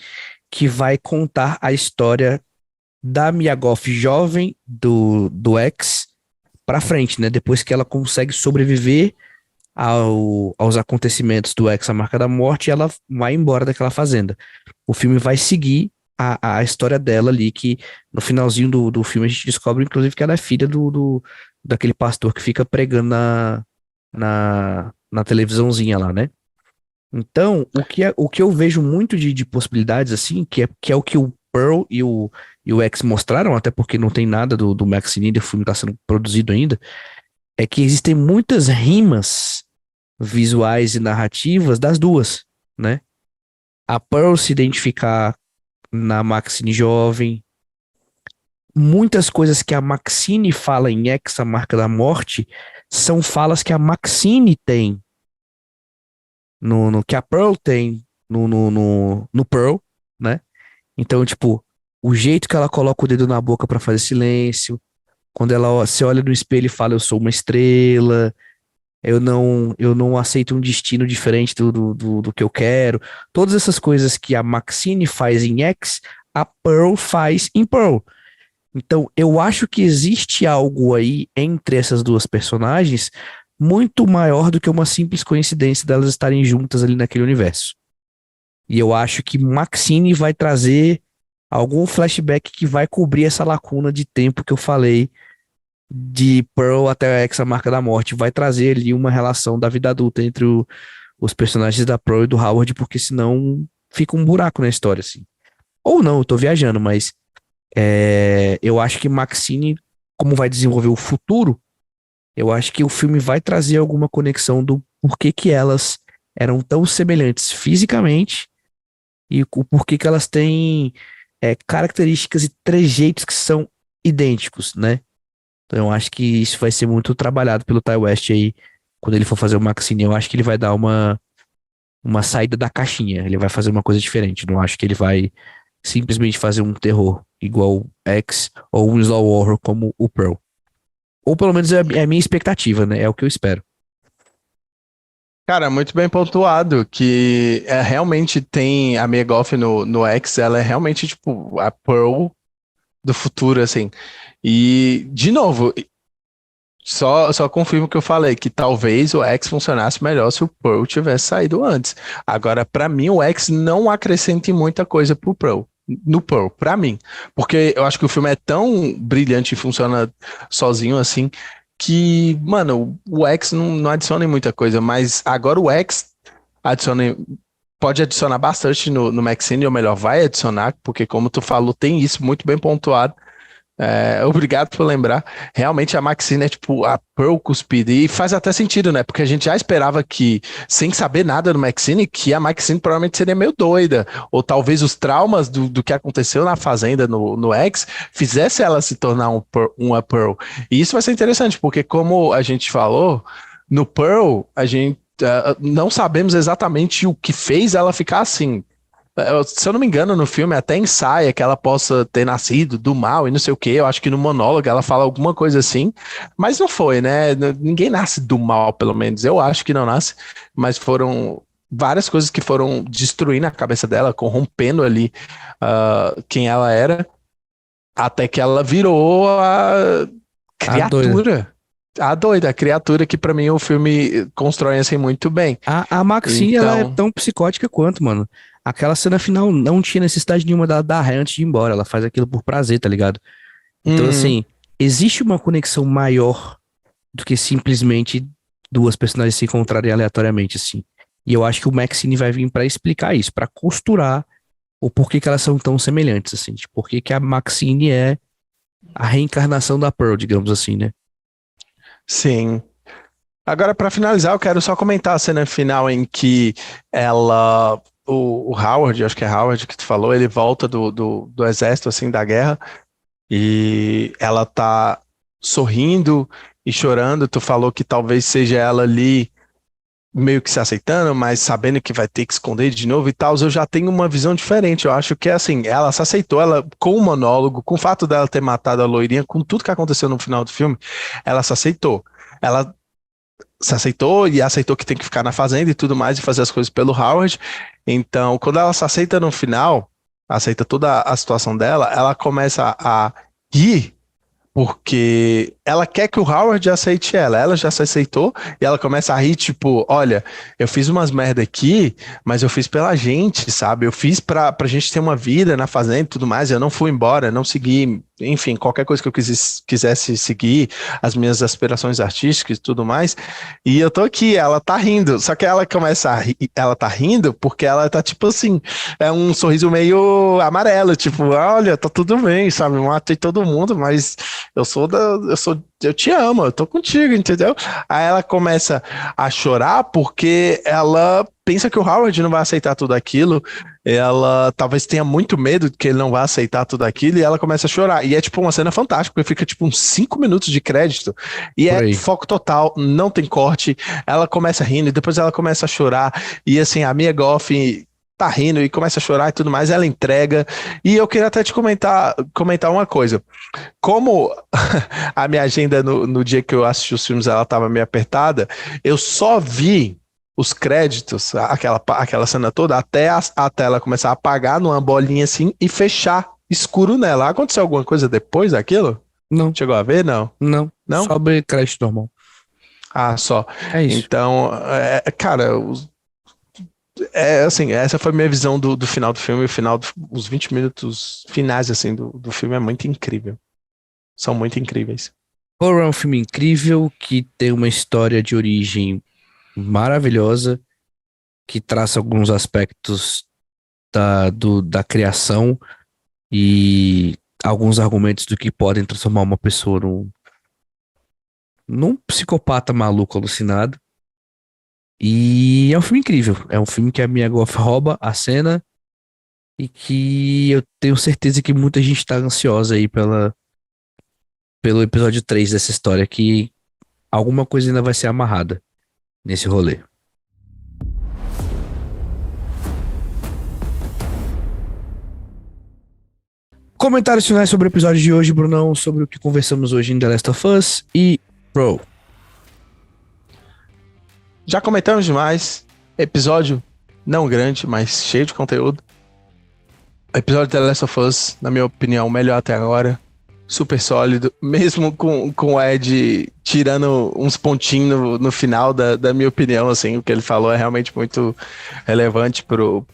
que vai contar a história da Mia Goth jovem do X pra frente, né? Depois que ela consegue sobreviver aos acontecimentos do X, a Marca da Morte, ela vai embora daquela fazenda. O filme vai seguir a história dela ali, que no finalzinho do filme a gente descobre, inclusive, que ela é filha do daquele pastor que fica pregando na televisãozinha lá, né? Então, o que eu vejo muito de possibilidades, assim, que é o que o Pearl e o X mostraram, até porque não tem nada do Maxine, o filme está sendo produzido ainda, é que existem muitas rimas visuais e narrativas das duas, né? A Pearl se identificar na Maxine jovem, muitas coisas que a Maxine fala em X, a Marca da Morte, são falas que a Maxine tem no que a Pearl tem no Pearl, né? Então, tipo, o jeito que ela coloca o dedo na boca pra fazer silêncio, quando ela se olha no espelho e fala, eu sou uma estrela, eu não aceito um destino diferente do que eu quero. Todas essas coisas que a Maxine faz em X, a Pearl faz em Pearl. Então, eu acho que existe algo aí entre essas duas personagens muito maior do que uma simples coincidência delas estarem juntas ali naquele universo. E eu acho que Maxine vai trazer algum flashback que vai cobrir essa lacuna de tempo que eu falei de Pearl até a X, a Marca da Morte. Vai trazer ali uma relação da vida adulta entre os personagens da Pearl e do Howard, porque senão fica um buraco na história, assim. Ou não, eu tô viajando, mas eu acho que Maxine, como vai desenvolver o futuro, eu acho que o filme vai trazer alguma conexão do porquê que elas eram tão semelhantes fisicamente e o porquê que elas têm características e trejeitos que são idênticos, né? Então eu acho que isso vai ser muito trabalhado pelo Ty West aí, quando ele for fazer o Maxine. Eu acho que ele vai dar uma saída da caixinha, ele vai fazer uma coisa diferente. Não acho que ele vai simplesmente fazer um terror igual X ou um slow horror como o Pearl. Ou pelo menos é a minha expectativa, né? É o que eu espero. Cara, muito bem pontuado, que realmente tem a Mia Goth no X, ela é realmente, tipo, a Pearl do futuro, assim. E, de novo, só confirmo o que eu falei, que talvez o X funcionasse melhor se o Pearl tivesse saído antes. Agora, pra mim, o X não acrescenta muita coisa pro Pearl. No Pearl, pra mim. Porque eu acho que o filme é tão brilhante e funciona sozinho, assim, que, mano, o X não adiciona em muita coisa, mas agora o X pode adicionar bastante no Maxine, ou melhor, vai adicionar, porque como tu falou, tem isso muito bem pontuado. Obrigado por lembrar. Realmente a Maxine é tipo a Pearl cuspida, e faz até sentido, né? Porque a gente já esperava que, sem saber nada do Maxine, que a Maxine provavelmente seria meio doida, ou talvez os traumas do que aconteceu na fazenda no X fizesse ela se tornar uma Pearl. E isso vai ser interessante, porque como a gente falou, no Pearl a gente não sabemos exatamente o que fez ela ficar assim. Se eu não me engano, no filme até ensaia que ela possa ter nascido do mal e não sei o quê. Eu acho que no monólogo ela fala alguma coisa assim, mas não foi, né? Ninguém nasce do mal, pelo menos. Eu acho que não nasce, mas foram várias coisas que foram destruindo a cabeça dela, corrompendo ali quem ela era, até que ela virou a criatura. A doida, a criatura que pra mim o filme constrói assim muito bem. A Maxine, ela é tão psicótica quanto, mano. Aquela cena final não tinha necessidade nenhuma dela dar ré antes de ir embora. Ela faz aquilo por prazer, tá ligado? Então, assim, existe uma conexão maior do que simplesmente duas personagens se encontrarem aleatoriamente, assim. E eu acho que o Maxine vai vir pra explicar isso, pra costurar o porquê que elas são tão semelhantes, assim. Tipo, porquê que a Maxine é a reencarnação da Pearl, digamos assim, né? Sim. Agora, pra finalizar, eu quero só comentar a cena final em que o Howard, acho que é Howard que tu falou, ele volta do exército, assim, da guerra, e ela tá sorrindo e chorando. Tu falou que talvez seja ela ali meio que se aceitando, mas sabendo que vai ter que esconder de novo e tal. Eu já tenho uma visão diferente. Eu acho que é assim, ela se aceitou, ela com o monólogo, com o fato dela ter matado a loirinha, com tudo que aconteceu no final do filme, ela se aceitou. Ela se aceitou e aceitou que tem que ficar na fazenda e tudo mais e fazer as coisas pelo Howard. Então, quando ela se aceita no final, aceita toda a situação dela, ela começa a rir porque ela quer que o Howard aceite ela já se aceitou, e ela começa a rir, tipo, olha, eu fiz umas merda aqui, mas eu fiz pela gente, sabe? Eu fiz pra gente ter uma vida na fazenda e tudo mais, eu não fui embora, não segui, enfim, qualquer coisa que eu quisesse seguir, as minhas aspirações artísticas e tudo mais, e eu tô aqui, ela tá rindo, só que ela começa a rir, ela tá rindo porque ela tá, tipo assim, é um sorriso meio amarelo, tipo, olha, tá tudo bem, sabe? Matei todo mundo, mas eu te amo, eu tô contigo, entendeu? Aí ela começa a chorar porque ela pensa que o Howard não vai aceitar tudo aquilo, ela talvez tenha muito medo de que ele não vai aceitar tudo aquilo, e ela começa a chorar. E é tipo uma cena fantástica, porque fica tipo uns 5 minutos de crédito, e é foco total, não tem corte, ela começa rindo, e depois ela começa a chorar, e assim, a Mia Goth tá rindo e começa a chorar e tudo mais, ela entrega, e eu queria até te comentar uma coisa. Como a minha agenda no dia que eu assisti os filmes, ela tava meio apertada, eu só vi os créditos, aquela cena toda, até a tela começar a apagar numa bolinha assim e fechar escuro nela. Aconteceu alguma coisa depois daquilo? Não. Chegou a ver? Não. Não? Só abrir crédito normal. Ah, só. É isso. Então, cara, assim, essa foi a minha visão do final do filme. Os 20 minutos finais, assim, do filme é muito incrível. São muito incríveis. Horror é um filme incrível que tem uma história de origem maravilhosa, que traça alguns aspectos da criação e alguns argumentos do que podem transformar uma pessoa num psicopata maluco alucinado. E é um filme incrível. É um filme que a Mia Goth rouba a cena e que eu tenho certeza que muita gente tá ansiosa aí pelo episódio 3 dessa história, que alguma coisa ainda vai ser amarrada nesse rolê. Comentários finais sobre o episódio de hoje, Brunão, sobre o que conversamos hoje em The Last of Us e Pro. Já comentamos demais. Episódio não grande, mas cheio de conteúdo. Episódio de The Last of Us, na minha opinião, o melhor até agora. Super sólido. Mesmo com o Ed tirando uns pontinhos no final da minha opinião, assim, o que ele falou é realmente muito relevante pro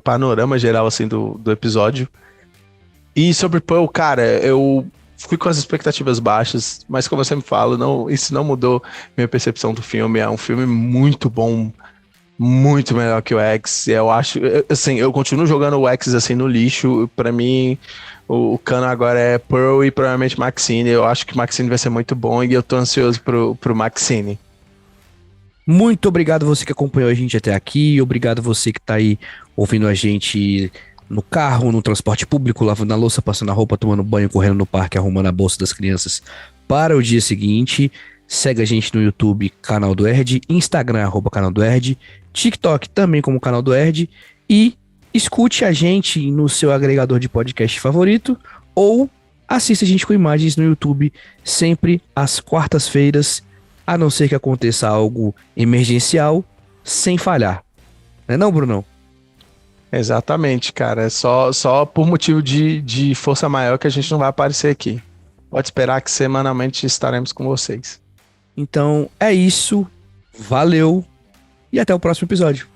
panorama geral, assim, do episódio. E sobre Pearl, cara, eu fui com as expectativas baixas, mas como eu sempre falo, isso não mudou minha percepção do filme. É um filme muito bom, muito melhor que o X. Eu acho, assim, eu continuo jogando o X assim no lixo. Pra mim, o cano agora é Pearl e provavelmente Maxine. Eu acho que Maxine vai ser muito bom e eu tô ansioso pro Maxine. Muito obrigado você que acompanhou a gente até aqui, obrigado você que tá aí ouvindo a gente no carro, no transporte público, lavando a louça, passando a roupa, tomando banho, correndo no parque, arrumando a bolsa das crianças para o dia seguinte. Segue a gente no YouTube, canal do Erd, Instagram, @canal do Erd, TikTok também como canal do Erd, e escute a gente no seu agregador de podcast favorito, ou assista a gente com imagens no YouTube sempre às quartas-feiras, a não ser que aconteça algo emergencial, sem falhar. Não é não, Brunão? Exatamente, cara. É só por motivo de força maior que a gente não vai aparecer aqui. Pode esperar que semanalmente estaremos com vocês. Então é isso, valeu e até o próximo episódio.